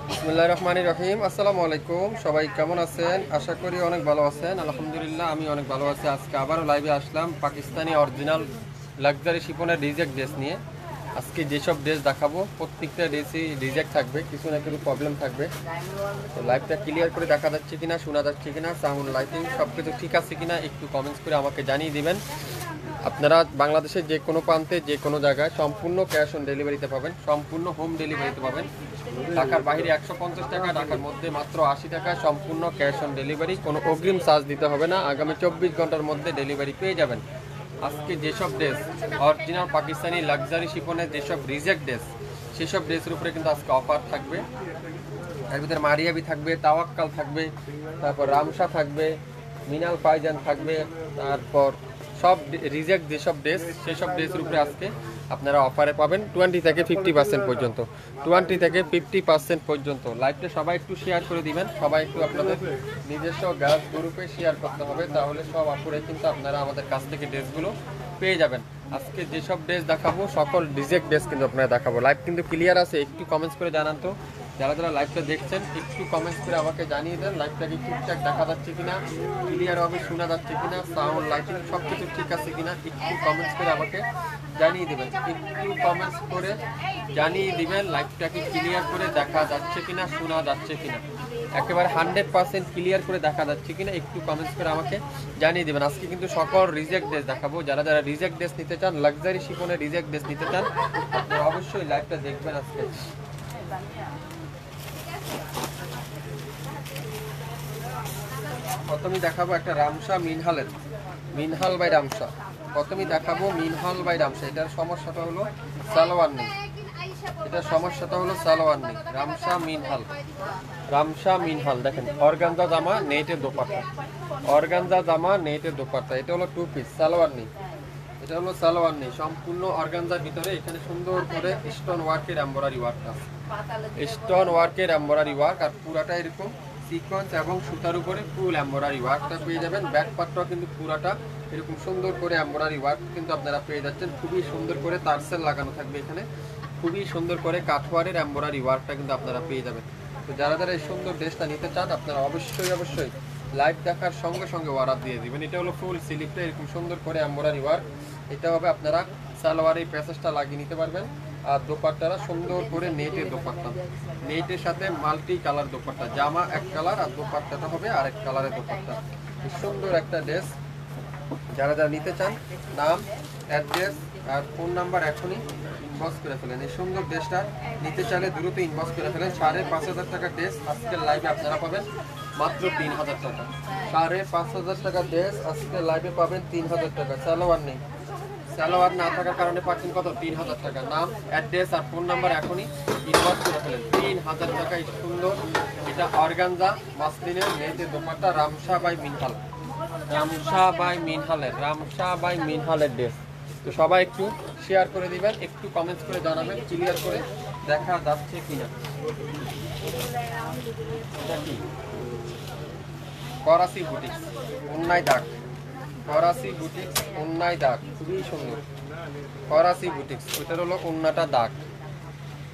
বিসমিল্লাহির রহমানির রহিম। আসসালামু আলাইকুম, সবাই কেমন আছেন? আশা করি অনেক ভালো আছেন। আলহামদুলিল্লাহ আমি অনেক ভালো আছি। আজকে আবারও লাইভে আসলাম পাকিস্তানি অরিজিনাল লাক্সারি শিফনের রিজেক্ট ড্রেস নিয়ে। আজকে যেসব ড্রেস দেখাবো প্রত্যেকটা ড্রেসই রিজেক্ট থাকবে, কিছু না কিছু প্রবলেম থাকবে। তো লাইভটা ক্লিয়ার করে দেখা যাচ্ছে কিনা, শোনা যাচ্ছে কিনা, সাউন্ড লাইটিং সব কিছু ঠিক আছে কিনা একটু কমেন্টস করে আমাকে জানিয়ে দিবেন। আপনারা বাংলাদেশের যে কোনো প্রান্তে যে কোনো জায়গায় সম্পূর্ণ ক্যাশ অন ডেলিভারিতে পাবেন, সম্পূর্ণ হোম ডেলিভারিতে পাবেন। ঢাকার বাইরে 150 টাকা, ঢাকার মধ্যে মাত্র 80 টাকা, সম্পূর্ণ ক্যাশ অন ডেলিভারি। কোনো অগ্রিম চার্জ দিতে হবে না। আগামী 24 ঘন্টার মধ্যে ডেলিভারি পেয়ে যাবেন। আজকে যেসব ড্রেস অরিজিনাল পাকিস্তানি লাক্সারি শিফনের যেসব রিজেক্ট ড্রেস, সেসব ড্রেসের উপরে কিন্তু আজকে অফার থাকবে। এর ভিতরে মারিয়াবি থাকবে, তাওয়াক্কাল থাকবে, তারপর রামসা থাকবে, মিনাল পায়জান থাকবে, তারপর সব রিজেক্ট যেসব ড্রেস সেসব ড্রেসের উপরে আজকে আপনারা অফারে পাবেন 20 থেকে 50% পর্যন্ত, 20 থেকে 50% পর্যন্ত। লাইভটা সবাই একটু শেয়ার করে দিবেন, সবাই একটু আপনাদের নিজস্ব গার্লস গ্রুপে শেয়ার করতে হবে, তাহলে সব আপুরে কিন্তু আপনারা আমাদের কাছ থেকে ড্রেসগুলো পেয়ে যাবেন। আজকে যেসব ড্রেস দেখাবো সকল রিজেক্ট ড্রেস কিন্তু আপনারা দেখাবো। লাইভ কিন্তু ক্লিয়ার আছে, একটু কমেন্টস করে জানান তো। যারা যারা লাইভটা দেখছেন একটু কমেন্টস করে আমাকে জানিয়ে দেন লাইভটা কি ঠিকঠাক দেখা যাচ্ছে কিনা, ক্লিয়ার হবে শোনা যাচ্ছে কিনা, সাউন্ড লাইটিং সব কিছু ঠিক আছে কিনা একটু কমেন্টস করে আমাকে জানিয়ে দেবেন। একটু কমেন্টস করে জানিয়ে দিবেন লাইভটা কি ক্লিয়ার করে দেখা যাচ্ছে কিনা, শোনা যাচ্ছে কিনা, একেবারে 100% ক্লিয়ার করে দেখা যাচ্ছে কিনা একটু কমেন্টস করে আমাকে জানিয়ে দেবেন। আজকে কিন্তু সকল রিজেক্ট ড্রেস দেখাবো। যারা যারা রিজেক্ট ড্রেস নিতে চান, লাক্সারি শিফনের রিজেক্ট ড্রেস নিতে চান, আপনারা অবশ্যই লাইভটা দেখবেন। আজকে প্রথমেই দেখাবো একটা রামসা মিনহালের, মিনহাল বাই রামসা। প্রথমেই দেখাবো মিনহাল বাই রামসা। এটার সমস্যাটা হলো সালোয়ার নেই, এটার সমস্যাটা হলো সালোয়ার নেই। রামসা মিনহাল, রামসা মিনহাল দেখেন, অর্গানজা জামা নেটের দোপাট্টা, অর্গানজা জামা নেটের দোপাট্টা। এটা হলো 2 পিস, সালোয়ার নেই। এটা হলো সালোয়ার নেই, সম্পূর্ণ অর্গানজার ভিতরে এখানে সুন্দর করে স্টোন ওয়ার্কের এমব্রয়ডারি ওয়ার্কটা, স্টোন ওয়ার্কের এমব্রয়ডারি ওয়ার্ক, আর পুরাটা এরকম সিকোয়েন্স এবং সুতার উপরে ফুল এমব্রয়ডারি ওয়ার্কটা পেয়ে যাবেন। ব্যাক পার্টটাও কিন্তু পুরাটা এরকম সুন্দর করে এমব্রয়ডারি ওয়ার্ক কিন্তু আপনারা পেয়ে যাচ্ছেন। খুবই সুন্দর করে তারসেল লাগানো থাকবে এখানে, খুবই সুন্দর করে কাঠওয়ারের এমব্রয়ডারি ওয়ার্কটা কিন্তু আপনারা পেয়ে যাবেন। তো যারা যারা এই সুন্দর ড্রেসটা নিতে চান আপনারা অবশ্যই অবশ্যই লাইভ দেখার সঙ্গে সঙ্গে অর্ডার দিয়ে দিবেন। এটা হলো ফুল স্লিভটা এরকম সুন্দর করে এমব্রয়ডারি ওয়ার্ক। এটা হবে আপনারা সালোয়ার এই প্যাসেজটা লাগিয়ে নিতে পারবেন। আর দোপাট্টারা সুন্দর করে নেটের দোপাট্টা, নেটের সাথে মাল্টি কালার দোপাট্টা, জামা এক কালার আর দোপাট্টাটা হবে আরেক কালারের দোপাট্টা। সুন্দর একটা ড্রেস। যারা যারা নিতে চান নাম, অ্যাড্রেস আর ফোন নাম্বার এখনই ইনবক্স করে ফেলেন। এই সুন্দর ড্রেসটা নিতে চাইলে দ্রুত ইনবক্স করে ফেলেন। 5,500 টাকার ড্রেস আজকের লাইভে আপনারা পাবেন মাত্র 3,000 টাকা। 5,500 টাকার ড্রেস আজকের লাইভে পাবেন 3,000 টাকা। সালোয়ার নেই, সালোয়ার না থাকার কারণে পাচ্ছেন কত? 3,000 টাকা। নাম, অ্যাড্রেস আর ফোন নাম্বার এখনই ইনবক্স করে ফেলেন। 3,000 টাকা এই সুন্দর, এটা অর্গানজা মাসলিনের মেয়েদের দোপাট্টা, রামসা বাই মিনহাল, রামসা বাই মিনহালের, রামসা বাই মিনহালের ড্রেস। তো সবাই একটু শেয়ার করে দিবেন, একটু কমেন্টস করে জানাবেন ক্লিয়ার করে দেখা যাচ্ছে কিনা। এটা কি? করাচি বুটিক্স, অন্যায় দাগ, করাচি বুটিক্স অন্যায় দাগ, খুবই সুন্দর। করাচি বুটিক্স, ওইটার হলো অন্যটা দাগ,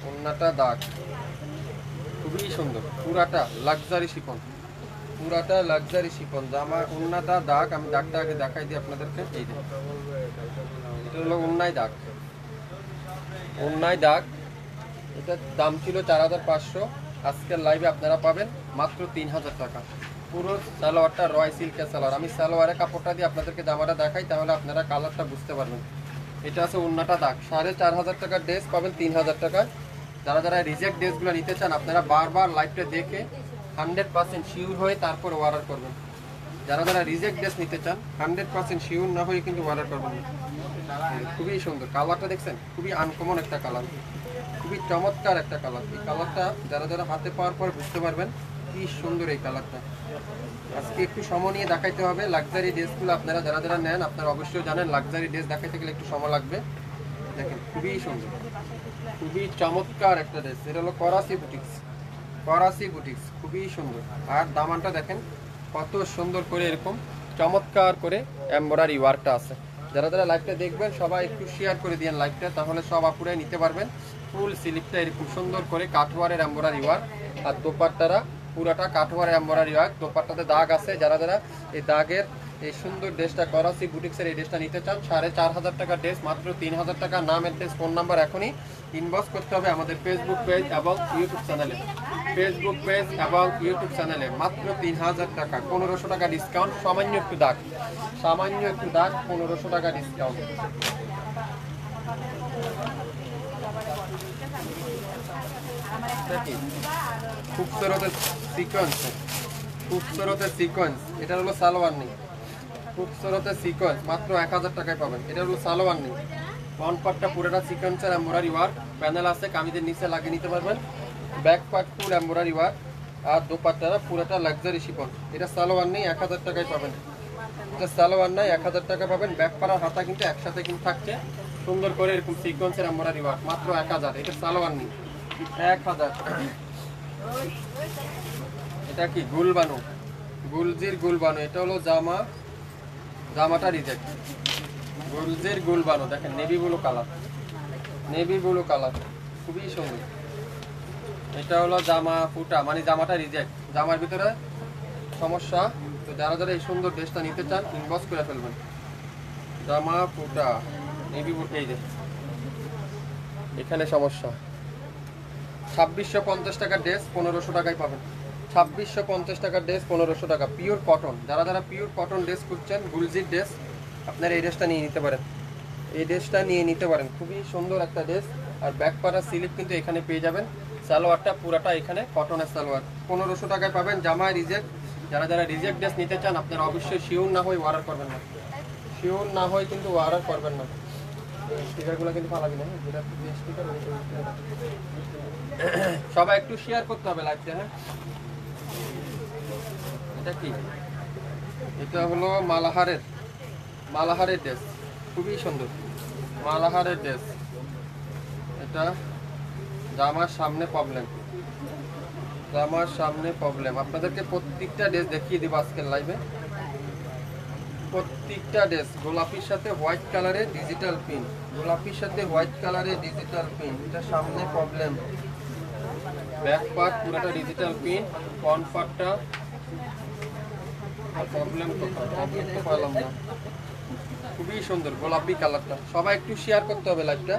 অন্যটা দাগ খুবই সুন্দর। পুরাটা লাক্সারি শিফন, পুরাটা লাক্সারি শিফন জামা, অন্যটা দাগ। আমি দাগটা আগে দেখাই দিই আপনাদেরকে। এই যে এটা হলো অন্যায় দাগ, অন্যায় দাগ। এটার দাম ছিল 4,500, আজকের লাইভে আপনারা পাবেন মাত্র 3,000 টাকা। পুরো সালোয়ারটা রয় সিল্কের সালোয়ার। আমি সালোয়ারের কাপড়টা দিয়ে আপনাদেরকে জামাটা দেখাই, তাহলে আপনারা কালারটা বুঝতে পারবেন। এটা আছে অন্যটা দাগ। 4,500 টাকার ড্রেস পাবেন 3,000 টাকায়। যারা যারা রিজেক্ট ড্রেসগুলো নিতে চান আপনারা বারবার লাইভটা দেখে 100% শিওর হয়ে তারপর অর্ডার করবেন। যারা যারা রিজেক্ট ড্রেস নিতে চান 100% শিওর না হয়ে কিন্তু অর্ডার করবেন না। খুবই সুন্দর কালারটা দেখছেন, খুবই আনকমন একটা কালার, খুবই চমৎকার একটা কালার। এই কালারটা যারা যারা হাতে পাওয়ার পর বুঝতে পারবেন কি সুন্দর এই কালারটা। আজকে আজকে একটু সময় নিয়ে দেখাইতে হবে। লাক্সারি ড্রেসগুলো আপনারা যারা যারা নেন আপনারা অবশ্যই জানেন লাক্সারি ড্রেস দেখাইতে গেলে একটু সময় লাগবে। দেখেন খুবই সুন্দর, খুবই চমৎকার একটা ড্রেস। এটা হলো করাচি বুটিক্স, করাচি বুটিক্স, খুবই সুন্দর। আর দামানটা দেখেন কত সুন্দর করে এরকম চমৎকার করে এমব্রয়ডারি ওয়ার্কটা আছে। যারা যারা লাইভটা দেখবেন সবাই একটু শেয়ার করে দিন লাইভটা, তাহলে সব আপুরাই নিতে পারবেন। ফুল স্লিপটা এরকম সুন্দর করে কাঠওয়ারের এমব্রয়ডারি ওয়ার্ক, আর দোপাট্টারা পুরাটা কাঠওয়ারের এমব্রয়ডারি ওয়ার্ক। দোপাট্টাতে দাগ আছে, যারা যারা এই দাগের এই সুন্দর ড্রেসটা করাচি বুটিক্সের এই ড্রেসটা নিতে চান 4500 টাকা ড্রেস, মাত্র 3000 টাকা। নাম অ্যাড্রেস ফোন নাম্বার এখনই ইনবক্স করতে হবে আমাদের ফেসবুক পেজ এবং ইউটিউব চ্যানেলে। ফেসবুক পেজ এবং ইউটিউব চ্যানেলে মাত্র 3000 টাকা, 1500 টাকা ডিসকাউন্ট। সামান্য একটু দাগ, সামান্য একটু দাগ, 1500 টাকা ডিসকাউন্ট। খুবসুরত সিকোয়েন্স, খুবসুরত সিকোয়েন্স। এটা হলো সালোয়ার নেই, খুবসুরত সিকোয়েন্স মাত্র 1000 টাকায় পাবেন। এটা হলো সালোয়ার নেই, ফ্রন্ট পার্টটা পুরোটা সিকোয়েন্সের এমব্রয়ডারি ওয়ার্ক, প্যানেল আছে, কামিজের নিচে লাগিয়ে নিতে পারবেন। Back part full embroidery work, আর দোপাট্টাটা পুরোটা লাক্সারি শিফন। এটা সালোয়ার নেই, 1000 টাকায় পাবেন। এটা সালোয়ার নাই, 1000 টাকা পাবেন। ব্যাক পাড়ার হাতা কিন্তু একসাথে কিন্তু থাকছে সুন্দর করে এরকম সিকোয়েন্সের এমব্রয়ডারি ওয়ার্ক, মাত্র 1000। এটা সালোয়ার নেই, 1000। এটা কি গুলবানু, গুলজির গুলবানু। এটা হলো জামা, জামাটা রিজেক্ট। গুলজির গুলবানু, দেখেন navy blue colour, navy blue colour, খুবই সুন্দর। এটা হলো জামা ফুটা, মানে জামাটা রিজেক্ট, জামার ভিতরে সমস্যা। তো যারা যারা এই সুন্দর ড্রেসটা নিতে চান ইনবক্স করে ফেলবেন। জামা ফুটা নেভি ব্লু, এই যে এখানে সমস্যা। 2650 টাকার ড্রেস 1500 টাকায় পাবেন। 2650 টাকার ড্রেস 1500 টাকা, পিওর কটন। যারা যারা পিওর কটন ড্রেস খুঁজছেন, গুলজির ড্রেস, আপনারা এই ড্রেসটা নিয়ে নিতে পারেন, এই ড্রেসটা নিয়ে নিতে পারেন। খুবই সুন্দর একটা ড্রেস। আর ব্যাক পাড়া স্লিপ কিন্তু এখানে পেয়ে যাবেন। সালোয়ারটা পুরাটা এখানে কটনের সালোয়ার, 1500 টাকায় পাবেন। জামায় রিজেক্ট, যারা যারা রিজেক্ট ড্রেস নিতে চান আপনারা অবশ্যই শিওর না হয়ে অর্ডার করবেন না, শিওর না হয় কিন্তু অর্ডার করবেন না। স্টিকারগুলো কিন্তু ফালাবি না, যেটা স্টিকার সবাই একটু শেয়ার করতে হবে লাইভটা। হ্যাঁ, এটা কি? এটা হলো মালাহারের, মালাহারের ড্রেস, খুবই সুন্দর মালাহারের ড্রেস। এটা জামার সামনে প্রবলেম, জামার সামনে প্রবলেম। আপনাদেরকে প্রত্যেকটা ড্রেস দেখিয়ে দিব আজকের লাইভে, প্রত্যেকটা ড্রেস। গোলাপির সাথে হোয়াইট কালারের ডিজিটাল পিন, গোলাপির সাথে হোয়াইট কালারের ডিজিটাল পিন। এটা সামনে প্রবলেম, ব্যাক পার্ট পুরোটা ডিজিটাল পিন, ফ্রন্ট পার্টটা প্রবলেম, প্রবলেম তো পাইলাম না। খুবই সুন্দর গোলাপি কালারটা, সবাই একটু শেয়ার করতে হবে লাইভটা।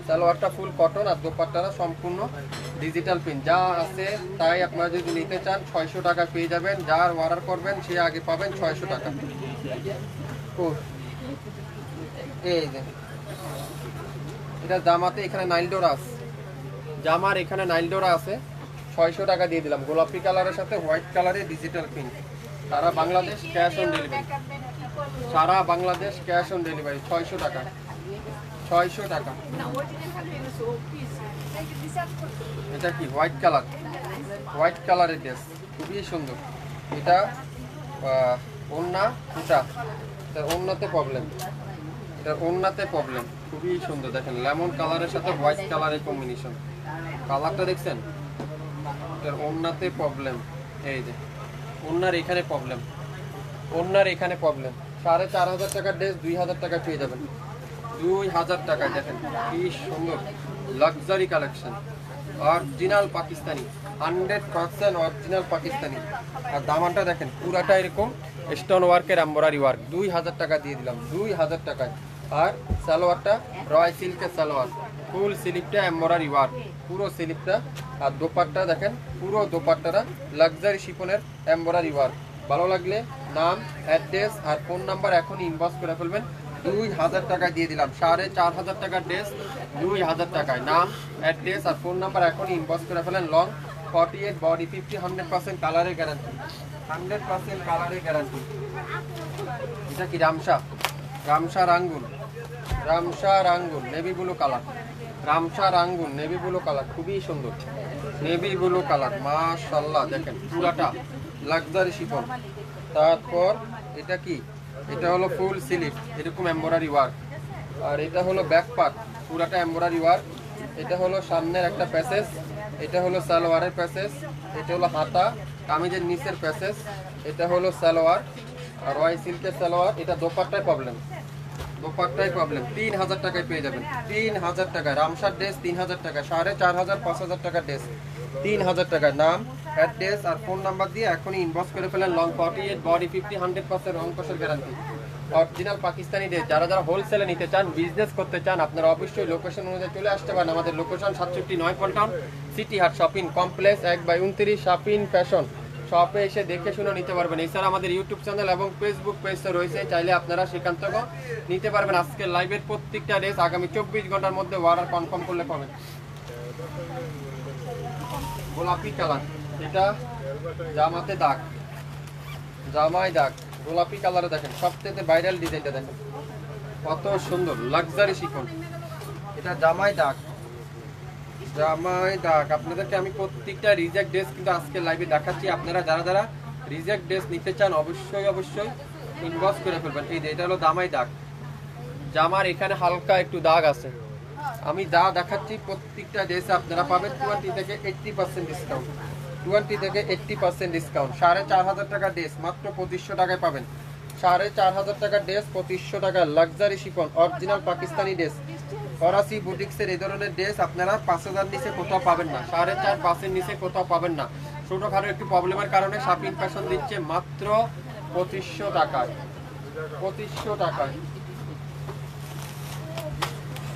সালোয়ারটা ফুল কটন, আর দোপাট্টাটা সম্পূর্ণ ডিজিটাল প্রিন্ট। যা আছে তাই আপনারা যদি নিতে চান 600 টাকা পেয়ে যাবেন। যার অর্ডার করবেন সে আগে পাবেন 600 টাকা। এই যে এটা জামাতে এখানে নাইলডোরা আছে, জামার এখানে নাইলডোরা আছে, 600 টাকা দিয়ে দিলাম। গোলাপি কালারের সাথে হোয়াইট কালারের ডিজিটাল প্রিন্ট। সারা বাংলাদেশ ক্যাশ অন ডেলিভারি, সারা বাংলাদেশ ক্যাশ অন ডেলিভারি। 600 টাকা, 600 টাকা। এটা কি? হোয়াইট কালার, হোয়াইট কালারের ড্রেস, খুবই সুন্দর। এটা ওড়না ফুটা, এটা ওড়নাতে প্রবলেম, এটা ওড়নাতে প্রবলেম, খুবই সুন্দর। দেখেন লেমন কালারের সাথে হোয়াইট কালারের কম্বিনেশন, কালারটা দেখছেন? এটার ওড়নাতে প্রবলেম, এই যে ওড়নার এখানে প্রবলেম, ওড়নার এখানে প্রবলেম। 4500 টাকার ড্রেস 2000 টাকা পেয়ে যাবেন, 2000 টাকায়। দেখেন কি সুন্দর luxury collection, original Pakistani, 100% original Pakistani. আর দামানটা দেখেন পুরাটা এরকম স্টোন ওয়ার্কের এমব্রয়ডারি ওয়ার্ক, 2000 টাকা দিয়ে দিলাম, 2000 টাকায়। আর সালোয়ারটা রয় সিল্কের সালোয়ার, ফুল স্লিপটা এমব্রয়ডারি ওয়ার্ক, পুরো স্লিপটা। আর দোপাট্টা দেখেন, পুরো দোপাট্টাটা লাক্সারি শিফনের এমব্রয়ডারি ওয়ার্ক। ভালো লাগলে নাম, অ্যাড্রেস আর ফোন নাম্বার এখনই ইনবক্স করে ফেলবেন। 2000 টাকা দিয়ে দিলাম, 4500 টাকার ড্রেস 2000 টাকায়। নাম, অ্যাড্রেস আর ফোন নাম্বার এখনই ইনবক্স করে ফেলেন। লং 48, বডি 50, 100% কালারের গ্যারান্টি, 100% কালারের গ্যারান্টি। এটা কি? Ramsha, Ramsha Rangoon, Ramsha Rangoon navy blue colour, Ramsha Rangoon navy blue colour, খুবই সুন্দর নেভি ব্লু কালার, মাশাআল্লাহ। দেখেন পুরাটা লাক্সারি শিফন। তারপর এটা কি, এটা হলো ফুল স্লিভ, এরকম এমব্রয়ডারি ওয়ার্ক। আর এটা হলো ব্যাক পার্ট, পুরাটা এমব্রয়ডারি ওয়ার্ক। এটা হলো সামনের একটা প্যাসেজ, এটা হলো সালোয়ারের প্যাসেজ, এটা হলো হাতা, কামিজের নিচের প্যাসেজ, এটা হলো সালোয়ার আর ওয়াই সিল্কের সালোয়ার। এটা দোপাট্টায় প্রবলেম, দোপাট্টায় প্রবলেম। 3000 টাকায় পেয়ে যাবেন, 3000 টাকা। রামসার ড্রেস 3000 টাকা, 4500 5000 টাকার ড্রেস 3000 টাকার। নাম, অ্যাড্রেস আর ফোন নাম্বার দিয়ে এখনই ইনবক্স করে ফেলেন। লং 48, বডি 50, 100% রং কষের গ্যারান্টি। Original Pakistani dress. যারা যারা হোলসেলে নিতে চান, বিজনেস করতে চান, আপনারা অবশ্যই লোকেশন অনুযায়ী চলে আসতে পারেন। আমাদের লোকেশন 67 পল্টন, সিটি হাট শপিং কমপ্লেক্স, 1/29 শপিং ফ্যাশন। শপে এসে দেখে শুনে নিতে পারবেন। এছাড়া আমাদের ইউটিউব চ্যানেল এবং ফেসবুক পেজটা রয়েছে, চাইলে আপনারা সেখান থেকেও নিতে পারবেন। আজকের লাইভের প্রত্যেকটা ড্রেস আগামী 24 ঘন্টার মধ্যে অর্ডার কনফার্ম করলে পাবেন। গোলাপি কালার, এটা জামাতে দাগ, জামায় দাগ, গোলাপি কালারে দেখেন, সবচেয়ে ভাইরাল ডিজাইনটা দেখেন কত সুন্দর, লাক্সারি শিফন। এটা জামায় দাগ, জামায় দাগ। আপনাদেরকে আমি প্রত্যেকটা রিজেক্ট ড্রেস কিন্তু আজকে লাইভে দেখাচ্ছি। আপনারা যারা যারা রিজেক্ট ড্রেস নিতে চান অবশ্যই অবশ্যই ইনবক্স করে ফেলবেন। এই যে এটা হলো জামায় দাগ, জামার এখানে হালকা একটু দাগ আছে। আমি যা দেখাচ্ছি প্রত্যেকটা ড্রেসে আপনারা পাবেন 20 থেকে 80% ডিসকাউন্ট, 20 থেকে 80% ডিসকাউন্ট। 4500 টাকার ড্রেস মাত্র 2500 টাকায় পাবেন। 4500 টাকার ড্রেস 2500 টাকা, luxury chiffon original Pakistani dress. ফরাসি বুটিক্সের এই ধরনের ড্রেস আপনারা 5000 নিচে কোথাও পাবেন না, 4.5 5-এর নিচে কোথাও পাবেন না। ছোটোখাটো একটু প্রবলেমের কারণে শপিং ফ্যাশন দিচ্ছে মাত্র 2500 টাকায়, 2500 টাকায়।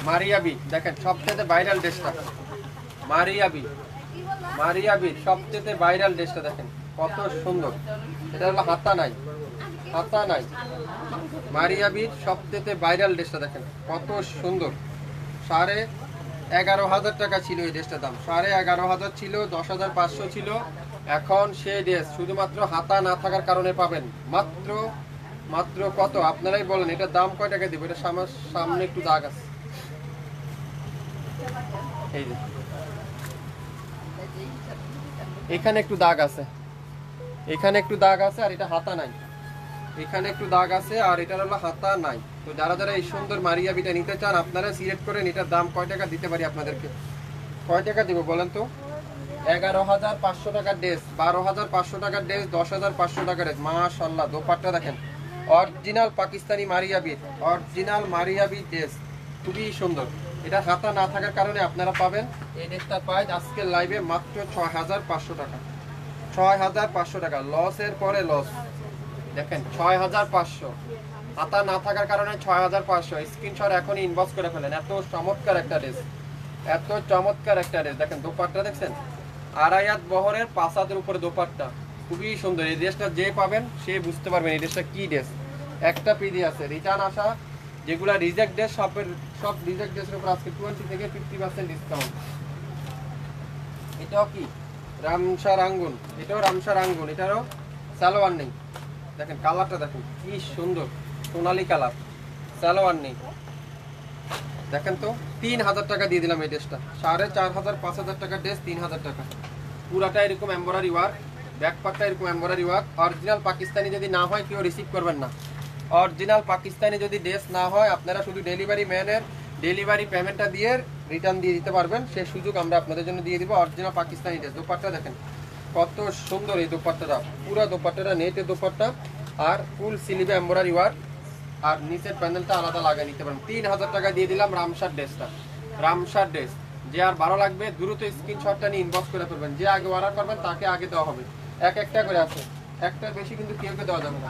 মারিয়াবি দেখেন সবচেয়ে ভাইরাল ড্রেসটা, মারিয়াবি, মারিয়াবির সবচেয়ে ভাইরাল ড্রেসটা দেখেন কত সুন্দর। এটা হলো হাতা নাই, হাতা নাই। মারিয়াবির সবচেয়ে ভাইরাল ড্রেসটা দেখেন কত সুন্দর। 11,500 টাকা ছিল এই ড্রেসটার দাম, 11,500 ছিল, 10,500 ছিল। এখন সেই ড্রেস শুধুমাত্র হাতা না থাকার কারণে পাবেন মাত্র মাত্র কত আপনারাই বলেন, এটার দাম কয় টাকা দিব? এটা সামনে একটু দাগ আছে, এই যে এখানে একটু দাগ আছে, এখানে একটু দাগ আছে, আর এটা হাতা নাই। এখানে একটু দাগ আছে আর এটার হলো হাতা নাই। তো যারা যারা এই সুন্দর মারিয়াবিটা নিতে চান আপনারা সিলেক্ট করেন। এটার দাম কয় টাকা দিতে পারি আপনাদেরকে? কয় টাকা দিব বলেন তো? 11,500 টাকার ড্রেস, 12,500 টাকার ড্রেস, 10,500 টাকার ড্রেস। মাশাআল্লাহ দোপাট্টা দেখেন, অরিজিনাল পাকিস্তানি মারিয়াবির, অরিজিনাল মারিয়াবির ড্রেস, খুবই সুন্দর। এটা হাতা না থাকার কারণে আপনারা পাবেন এই ড্রেসটা পাই আজকের লাইভে মাত্র 6,500 টাকা, 6,500 টাকা। লসের পরে লস দেখেন, 6,500। হাতা না থাকার কারণে 6,500। স্ক্রিনশট এখনই ইনবক্স করে ফেলেন। এত চমৎকার একটা ড্রেস, এত চমৎকার একটা ড্রেস দেখেন। দোপাট্টা দেখছেন, আড়াই হাত বহরের 5 হাতের উপরে দোপাট্টা, খুবই সুন্দর। এই ড্রেসটা যে পাবেন সে বুঝতে পারবেন এই ড্রেসটা কি ড্রেস। একটা পিডি আছে রিটার্ন আসা, যেগুলা রিজেক্ট ড্রেস, সব রিজেক্ট ড্রেসের উপর আজকে 20 থেকে 50% ডিসকাউন্ট। এটাও কি রামসার আঙ্গুন, এটাও রামসার আঙ্গুন, এটারও সালোয়ার নেই। দেখেন কালারটা দেখেন কি সুন্দর, সোনালী কালার, সালোয়ার নেই। দেখেন তো 3000 টাকা দিয়ে দিলাম এই ড্রেসটা। 4,500 5,000 টাকার ড্রেস 3000 টাকা। পুরাটা এরকম এমব্রয়ডারি ওয়ার্ক, ব্যাক পার্টটা এরকম এমব্রয়ডারি ওয়ার্ক। অরিজিনাল পাকিস্তানি যদি না হয় কেউ রিসিভ করবেন না। অরিজিনাল পাকিস্তানি যদি ড্রেস না হয় আপনারা শুধু ডেলিভারি ম্যানের ডেলিভারি পেমেন্টটা দিয়ে রিটার্ন দিয়ে দিতে পারবেন, সেই সুযোগ আমরা আপনাদের জন্য দিয়ে দিব। Original Pakistani dress. দোপাট্টা দেখেন কত সুন্দর, এই দোপাট্টাটা পুরো দোপাট্টাটা নেটের দোপাট্টা আর ফুল স্লিভে এমব্রয়ডারি ওয়ার্ক, আর নিচের প্যানেলটা আলাদা লাগিয়ে নিতে পারেন। 3000 টাকা দিয়ে দিলাম রামসার ড্রেসটা, রামসার ড্রেস। যে আর ভালো লাগবে দ্রুত স্ক্রিনশটটা নিয়ে ইনবক্স করে ফেলবেন। যে আগে অর্ডার করবেন তাকে আগে দেওয়া হবে। এক একটা করে আছে, একটার বেশি কিন্তু কেউকে দেওয়া যাবে না।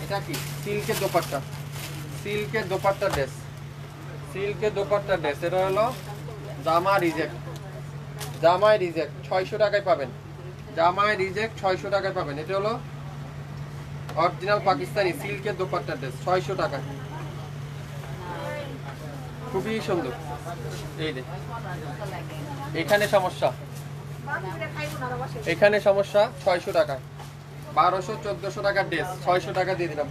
এটা কি সিল্কের দোপাট্টা, সিল্কের দোপাট্টা ড্রেস, সিল্কের দোপাট্টা ড্রেস। এটা হলো জামা রিজেক্ট, জামায় রিজেক্ট 600 টাকায় পাবেন, জামায় রিজেক্ট 600 টাকায় পাবেন। এটা হলো অরিজিনাল পাকিস্তানি সিল্কের দোপাট্টা ড্রেস, 600 টাকা, খুবই সুন্দর। এই যে এখানে সমস্যা, এখানে সমস্যা 600 টাকা, 1200-1400 টাকার ড্রেস 600 টাকা দিয়ে দিলাম।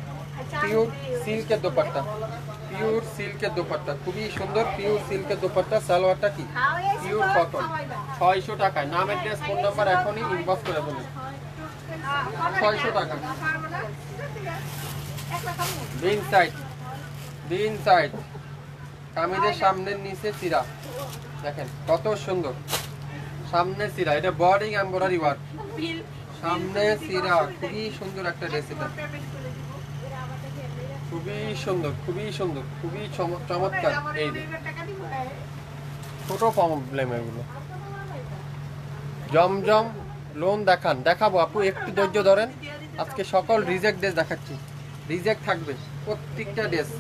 পিওর সিল্কের দোপাট্টা, পিওর সিল্কের দোপাট্টা, খুবই সুন্দর পিওর সিল্কের দোপাট্টা। সালোয়ারটা কি পিওর কটন, 600 টাকায়। নামের ড্রেস, ফোন নাম্বার এখনই ইনবক্স করে ফেলুন। 600 টাকা। বিন সাইড, বিন সাইড, কামিজের সামনের নিচে চিরা দেখেন কত সুন্দর, সামনে চিরা, এটা বডি এমব্রয়ডারি ওয়ার্ক, সামনে চিরা, খুবই সুন্দর একটা ড্রেস এটা, খুবই সুন্দর, খুবই সুন্দর, খুবই চমৎকার। এই ছোট প্রবলেম এগুলো। জমজম লোন দেখাবো আপু, একটু ধৈর্য ধরেন। আজকে সকল রিজেক্ট ড্রেস দেখাচ্ছি, রিজেক্ট থাকবে প্রত্যেকটা ড্রেস,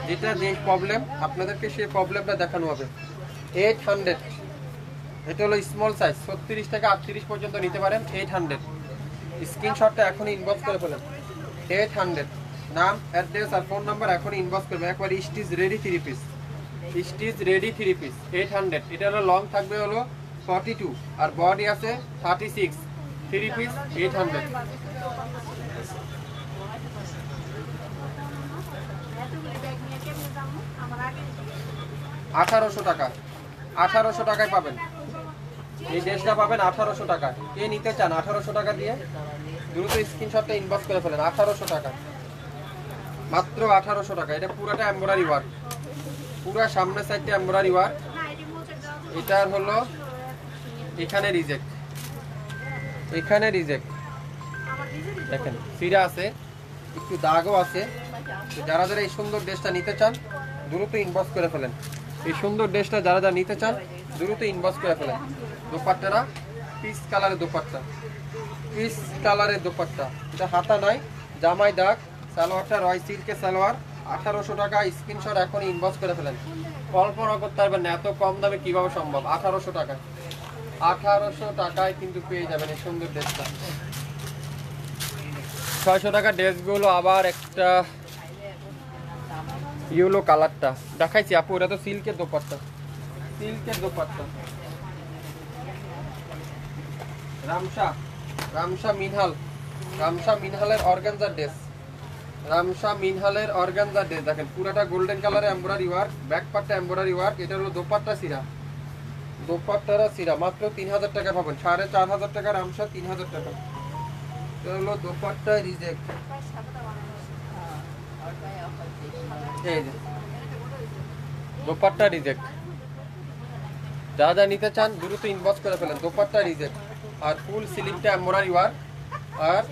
যেটা যে প্রবলেম আপনাদেরকে সেই প্রবলেমটা দেখানো হবে। 800, এটা হলো স্মল সাইজ, 36 থেকে 38 পর্যন্ত নিতে পারেন। 800, স্ক্রিনশটটা এখনই ইনবক্স করে ফেলেন। 800, নাম, অ্যাড্রেস আর ফোন নাম্বার এখনই ইনবক্স করবে। একবার stitch ready 3 piece, stitch ready 3 piece 800। এটা হলো লং থাকবে হলো 42 আর বডি আছে 36, 3 পিস 800। 1800 টাকা, 1800 টাকায় পাবেন এই ড্রেসটা, পাবেন 1800 টাকা। কে নিতে চান 1800 টাকা দিয়ে দ্রুত স্ক্রিনশটটা ইনবক্স করে ফেলেন। 1800 টাকা, মাত্র 1800 টাকা। এটা পুরোটা এমব্রয়ডারি ওয়ার্ক, পুরো সামনের সাইডটা এমব্রয়ডারি ওয়ার্ক। এটার হলো এখানে রিজেক্ট, এখানে রিজেক্ট দেখেন, ফিরা আছে, একটু দাগও আছে। যারা যারা এই সুন্দর ড্রেসটা নিতে চান দ্রুত ইনবক্স করে ফেলেন। এই সুন্দর ড্রেসটা যারা যারা নিতে চান দ্রুত ইনবক্স করে ফেলেন। দোপাট্টারা পিস কালারের দোপাট্টা, পিস কালারের দোপাট্টা, এটা হাতা নাই, জামাই দাগ, সালোয়ারটা রয় সিল্কের সালোয়ার। 1800 টাকা, স্ক্রিনশট এখন ইনবক্স করে ফেলেন। কল্পনা করতে পারবেন না এত কম দামে কিভাবে সম্ভব। 1800 টাকায়, 1800 টাকায় কিন্তু পেয়ে যাবেন এই সুন্দর ড্রেসটা। 600 টাকা ড্রেসগুলো আবার একটা ইয়েলো কালারটা দেখাইছি আপু, এটা তো সিল্কের দোপাট্টা, সিল্কের দোপাট্টা। রামসা, রামসা মিনহাল, রামসা মিনহালের অর্গানজা ড্রেস, রামসা মিনহালের অর্গানজা ড্রেস দেখেন, পুরাটা গোল্ডেন কালারে এমব্রয়ডারি ওয়ার্ক, ব্যাক পার্টটা এমব্রয়ডারি ওয়ার্ক। এটা হলো দোপাট্টা সিরা, দোপাট্টারা সিরা, মাত্র 3000 টাকা পাবেন। 4500 টাকা রামসা, 3000 টাকা। এটা হলো দোপাট্টা রিজেক্ট, এই যে দোপাট্টা রিজেক্ট। যা যা নিতে চান দ্রুত ইনবক্স করে ফেলেন। দোপাট্টা রিজেক্ট আর ফুল সিলিংটা এমব্রয়ডারি ওয়ার্ক, আর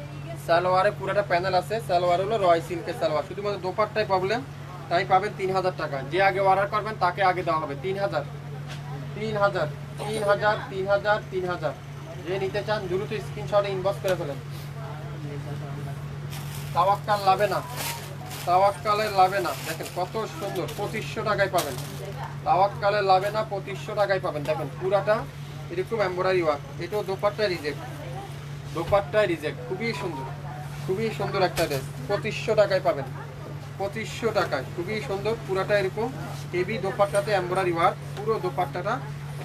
সালোয়ারে পুরোটা প্যানেল আছে। সালোয়ার হলো রয় সিল্কের সালোয়ার, শুধুমাত্র দোপাট্টায় প্রবলেম, তাই পাবেন 3000 টাকা। যে আগে অর্ডার করবেন তাকে আগে দেওয়া হবে 3000, 3000, 3000, 3000, 3000। যে নিতে চান দ্রুত স্ক্রিনশটে ইনবক্স করে ফেলেন। তাওয়াক্কাল লাভে না, তাওয়াক্কালের লাভে না, দেখেন কত সুন্দর, 2500 টাকায় পাবেন। তাওয়াক্কালের লাভে না, 2500 টাকায় পাবেন। দেখেন পুরাটা এরকম এমব্রয়ডারি ওয়ার্ক। এটাও দোপাট্টা রিজেক্ট, দোপাট্টায় রিজেক্ট, খুবই সুন্দর, খুবই সুন্দর একটা ড্রেস। 2500 টাকায় পাবেন, 2500 টাকায়, খুবই সুন্দর। পুরাটা এরকম হেভি দোপাট্টাতে এমব্রয়ডারি ওয়ার্ক, পুরো দোপাট্টাটা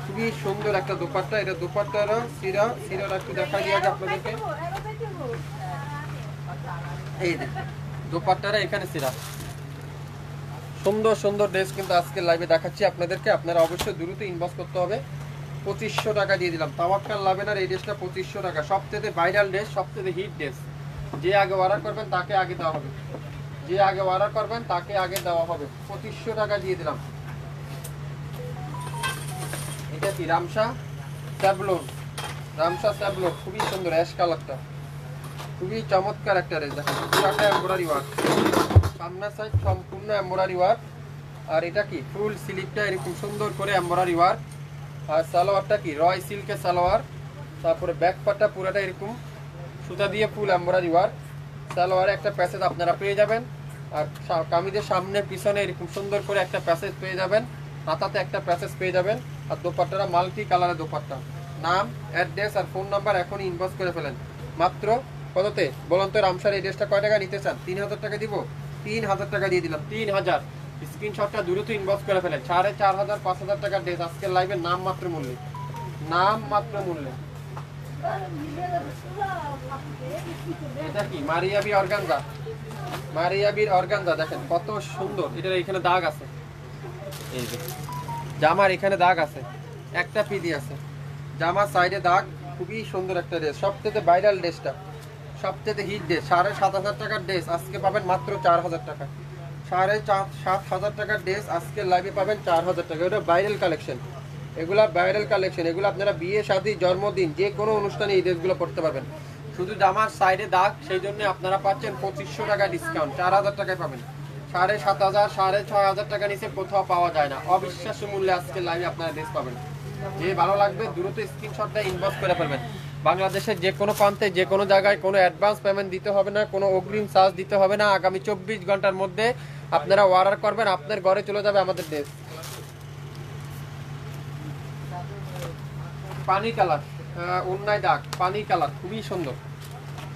খুবই সুন্দর একটা দোপাট্টা। এটা দোপাট্টারা সিরা, সিরাটা একটু দেখাই দিয়ে আগে আপনাদেরকে। এই দেখুন দোপাট্টারা এখানে সিরা, সুন্দর সুন্দর ড্রেস কিন্তু আজকে লাইভে দেখাচ্ছি আপনাদেরকে। আপনারা অবশ্যই দ্রুত ইনবক্স করতে হবে। 2500 টাকা দিয়ে দিলাম। তাওয়াক্কাল লাভেনার এই ড্রেসটা 2500 টাকা, সবথেকে ভাইরাল ড্রেস, সবথেকে হিট ড্রেস। যে আগে অর্ডার করবেন তাকে আগে দেওয়া হবে, যে আগে অর্ডার করবেন তাকে আগে দেওয়া হবে। 2500 টাকা দিয়ে দিলাম। এটা কি রামসা স্যাবলন, রামসা স্যাবলন, খুবই সুন্দর অ্যাশ কালারটা, খুবই চমৎকার একটা ড্রেস। দেখেন পুরাটা এমব্রয়ডারি ওয়ার্ক, সামনের সাইড সম্পূর্ণ এমব্রয়ডারি ওয়ার্ক। আর এটা কি ফুল স্লিভটা এরকম সুন্দর করে এমব্রয়ডারি ওয়ার্ক। আর সালোয়ারটা কি রয় সিল্কের সালোয়ার। তারপরে ব্যাক পার্টটা পুরাটা এরকম সুতা দিয়ে ফুল এমব্রয়ডারি ওয়ার্ক। সালোয়ারে একটা প্যাসেজ আপনারা পেয়ে যাবেন, আর কামিজের সামনে পিছনে এরকম সুন্দর করে একটা প্যাসেজ পেয়ে যাবেন, হাতাতে একটা প্যাসেজ পেয়ে যাবেন। আর দোপাট্টাটা মাল্টি কালারের দোপাট্টা। নাম, অ্যাড্রেস আর ফোন নাম্বার এখনই ইনবক্স করে ফেলেন। মাত্র কততে বলুন তো? রামসার এই ড্রেসটা কয় টাকা নিতে চান? 3000 টাকা দিব, 3000 টাকা দিয়ে দিলাম। 3000, স্ক্রিনশটটা দ্রুত ইনবক্স করে ফেলেন। 4500, 5000 টাকার ড্রেস আজকের লাইভে নাম মাত্র মূল্যে, নাম মাত্র মূল্যে। এটা কি মারিয়াবি অর্গানজা, মারিয়াবির অর্গানজা দেখেন কত সুন্দর। এটার এখানে দাগ আছে, এই যে জামার এখানে দাগ আছে, একটা পিদি আছে, জামার সাইডে দাগ। খুবই সুন্দর একটা ড্রেস, সবথেকে ভাইরাল ড্রেসটা, সবচেয়ে হিট ড্রেস 7,500 টাকার ড্রেস আজকে পাবেন মাত্র 4,000 টাকা। 7,500 টাকার ড্রেস আজকে লাইভে পাবেন 4,000 টাকা। এটা ভাইরাল কালেকশন, এগুলা ভাইরাল কালেকশন, এগুলো আপনারা বিয়ে শাদী জন্মদিন যে কোনো অনুষ্ঠানে এই ড্রেসগুলো পড়তে পারবেন। শুধু জামার সাইডে দাগ, সেই জন্য আপনারা পাচ্ছেন 2500 টাকা ডিসকাউন্ট, 4,000 টাকায় পাবেন। 7,500 6,500 টাকা নিচে কোথাও পাওয়া যায় না, অবিশ্বাস্য মূল্যে আজকে লাইভে আপনারা ড্রেস পাবেন। যে ভালো লাগবে দ্রুত স্ক্রিনশটটা ইনবক্স করে ফেলবেন। বাংলাদেশের যে কোনো প্রান্তে যে কোনো জায়গায় কোনো অ্যাডভান্স পেমেন্ট দিতে হবে না, কোনো অগ্রিম চার্জ দিতে হবে না। আগামী 24 ঘন্টার মধ্যে আপনারা অর্ডার করবেন, আপনার ঘরে চলে যাবে আমাদের ড্রেস। পানি কালার, অন্যায় দাগ, পানি কালার খুবই সুন্দর,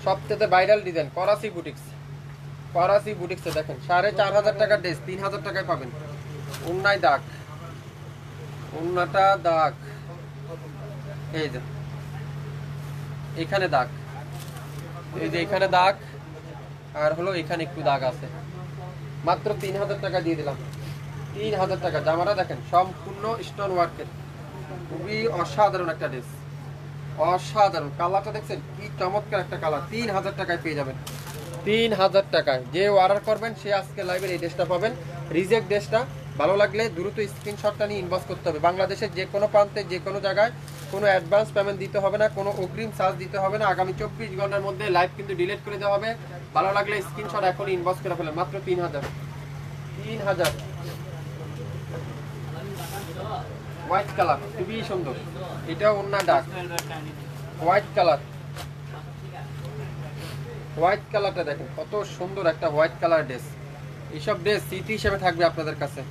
সবচেয়ে viral design. Karachi boutiques, Karachi বুটিক্সে দেখেন 4,500 টাকার ড্রেস 3,000 টাকায় পাবেন। অন্যায় দাগ, অন্যটা দাগ, এই যে এখানে দাগ, এই যে এখানে দাগ, আর হলো এখানে একটু দাগ আছে। মাত্র 3,000 টাকা দিয়ে দিলাম, 3,000 টাকা। জামাটা দেখেন সম্পূর্ণ স্টোন ওয়ার্কের, খুবই অসাধারণ একটা ড্রেস, অসাধারণ। কালারটা দেখছেন কি চমৎকার একটা কালার। 3,000 টাকায় পেয়ে যাবেন, 3,000 টাকায়। যে অর্ডার করবেন সে আজকে লাইভের এই ড্রেসটা পাবেন। রিজেক্ট ড্রেসটা ভালো লাগলে দ্রুত স্ক্রিনশটটা নিয়ে ইনবক্স করতে হবে। বাংলাদেশের যে কোনো প্রান্তে যে কোনো জায়গায় কোনো অ্যাডভান্স পেমেন্ট দিতে হবে না, কোনো অগ্রিম চার্জ দিতে হবে না। আগামী 24 ঘন্টার মধ্যে লাইভ কিন্তু ডিলিট করে দেওয়া হবে। ভালো লাগলে স্ক্রিনশট এখন ইনবক্স করে ফেলেন। মাত্র 3,000, 3,000। হোয়াইট কালার খুবই সুন্দর, এটাও অন্য ডাক, হোয়াইট কালার। হোয়াইট কালারটা দেখেন কত সুন্দর একটা হোয়াইট কালার ড্রেস। এইসব ড্রেস স্মৃতি হিসেবে থাকবে আপনাদের কাছে।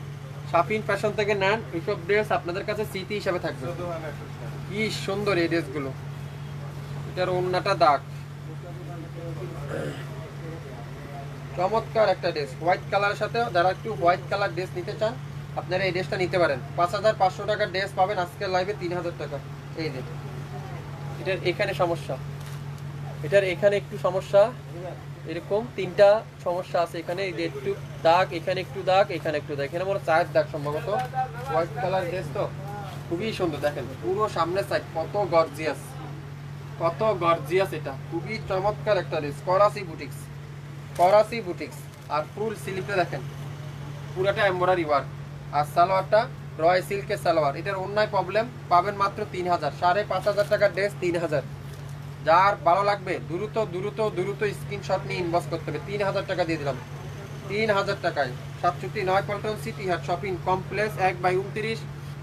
শাফিন ফ্যাশন থেকে নেন, এইসব ড্রেস আপনাদের কাছে স্মৃতি হিসেবে থাকবে। কি সুন্দর এই ড্রেসগুলো। এটার অন্যটা দাগ, চমৎকার একটা ড্রেস হোয়াইট কালারের সাথে। যারা একটু হোয়াইট কালার ড্রেস নিতে চান আপনারা এই ড্রেসটা নিতে পারেন। 5,500 টাকার ড্রেস পাবেন আজকের লাইভে 3,000 টাকা। এই যে এটার এখানে সমস্যা, এটার এখানে একটু সমস্যা, এরকম 3টা সমস্যা আছে। এখানে এই যে একটু দাগ, এখানে একটু দাগ, এখানে একটু দাগ, এখানে মনে 4 দাগ সম্ভবত। হোয়াইট কালার ড্রেস তো খুবই সুন্দর। দেখেন পুরো সামনের সাইড কত গর্জিয়াস, কত গর্জিয়াস। এটা খুবই চমৎকার একটা dress. Karachi boutiques, Karachi boutiques. আর ফুল স্লিভটা দেখেন পুরাটা এমব্রয়ডারি ওয়ার্ক। আর সালোয়ারটা রয় সিল্কের সালোয়ার। এটার অন্যায় প্রবলেম পাবেন মাত্র 3,000, 5,500 টাকার ড্রেস 3,000। যার ভালো লাগবে দ্রুত দ্রুত দ্রুত স্ক্রিনশট নিয়ে ইনবক্স করতে হবে। 3,000 টাকা দিয়ে দিলাম, 3,000 টাকায়। 67 পল্টন সিটি হাট শপিং কমপ্লেক্স 1/29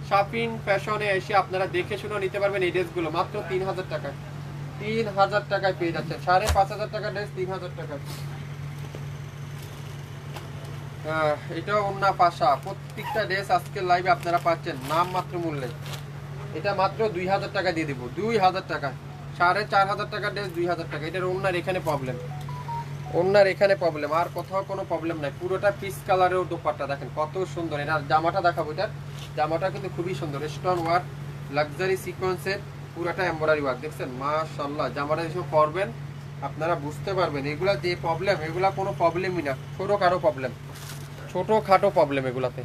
শপিং ফ্যাশনে এসে আপনারা দেখে শুনে নিতে পারবেন এই ড্রেসগুলো মাত্র 3,000 টাকায়। 3,000 টাকায় পেয়ে যাচ্ছে 5,500 টাকার ড্রেস 3,000 টাকা। এটাও অন্য পাশা। প্রত্যেকটা ড্রেস আজকের লাইভে আপনারা পাচ্ছেন নাম মাত্র মূল্যে। এটা মাত্র 2,000 টাকা দিয়ে দিব, 2,000 টাকা। 4,500 টাকার ড্রেস 2,000 টাকা। এটার ওন্নার এখানে প্রবলেম, ওন্নার এখানে প্রবলেম, আর কোথাও কোনো প্রবলেম নাই। পুরোটা পিস কালারের দোপাট্টা দেখেন কত সুন্দর। এটা জামাটা দেখাবো, এটার জামাটা কিন্তু খুবই সুন্দর। স্টোন ওয়ার্ক, লাক্সারি সিকোয়েন্সের, পুরোটা এমব্রয়ডারি ওয়ার্ক দেখছেন। মাশাআল্লাহ, জামাটা যেসব পরবেন আপনারা বুঝতে পারবেন এগুলা যে প্রবলেম, এগুলা কোনো প্রবলেমই না, ছোটোখাটো প্রবলেম, ছোটোখাটো প্রবলেম এগুলাতে।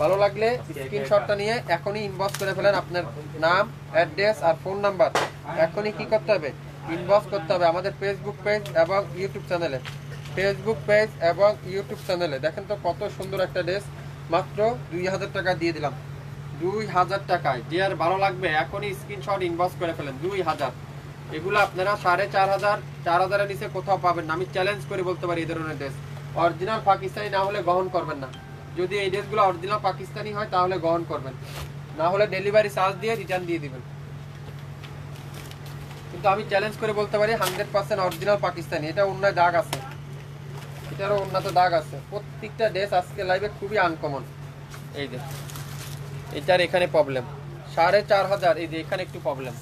ভালো লাগলে স্ক্রিনশটটা নিয়ে এখনই ইনবক্স করে ফেলেন। আপনার নাম, অ্যাড্রেস আর ফোন নাম্বার এখনই কি করতে হবে, ইনবক্স করতে হবে আমাদের ফেসবুক পেজ এবং ইউটিউব চ্যানেলে। ফেসবুক পেজ এবং ইউটিউব চ্যানেলে দেখেন তো কত সুন্দর একটা ড্রেস। মাত্র 2,000 টাকা দিয়ে দিলাম, 2,000 টাকায়। যে আর ভালো লাগবে এখনই স্ক্রিনশট ইনবক্স করে ফেলেন। 2,000। এগুলো আপনারা 4,500 4,000-এর নিচে কোথাও পাবেন না। আমি চ্যালেঞ্জ করে বলতে পারি এই ধরনের ড্রেস অরিজিনাল পাকিস্তানি না হলে গ্রহণ করবেন না। যদি এই ড্রেসগুলো অরিজিনাল পাকিস্তানি হয় তাহলে গ্রহণ করবেন, না হলে ডেলিভারি চার্জ দিয়ে রিটার্ন দিয়ে দিবেন। কিন্তু আমি চ্যালেঞ্জ করে বলতে পারি 100% অরিজিনাল পাকিস্তানি। এটা অন্যায় দাগ আছে, এটারও উন্নত দাগ আছে। প্রত্যেকটা ড্রেস আজকে লাইভে খুবই আনকমন। এই যে এটার এখানে প্রবলেম 4,500, এই যে এখানে একটু প্রবলেম।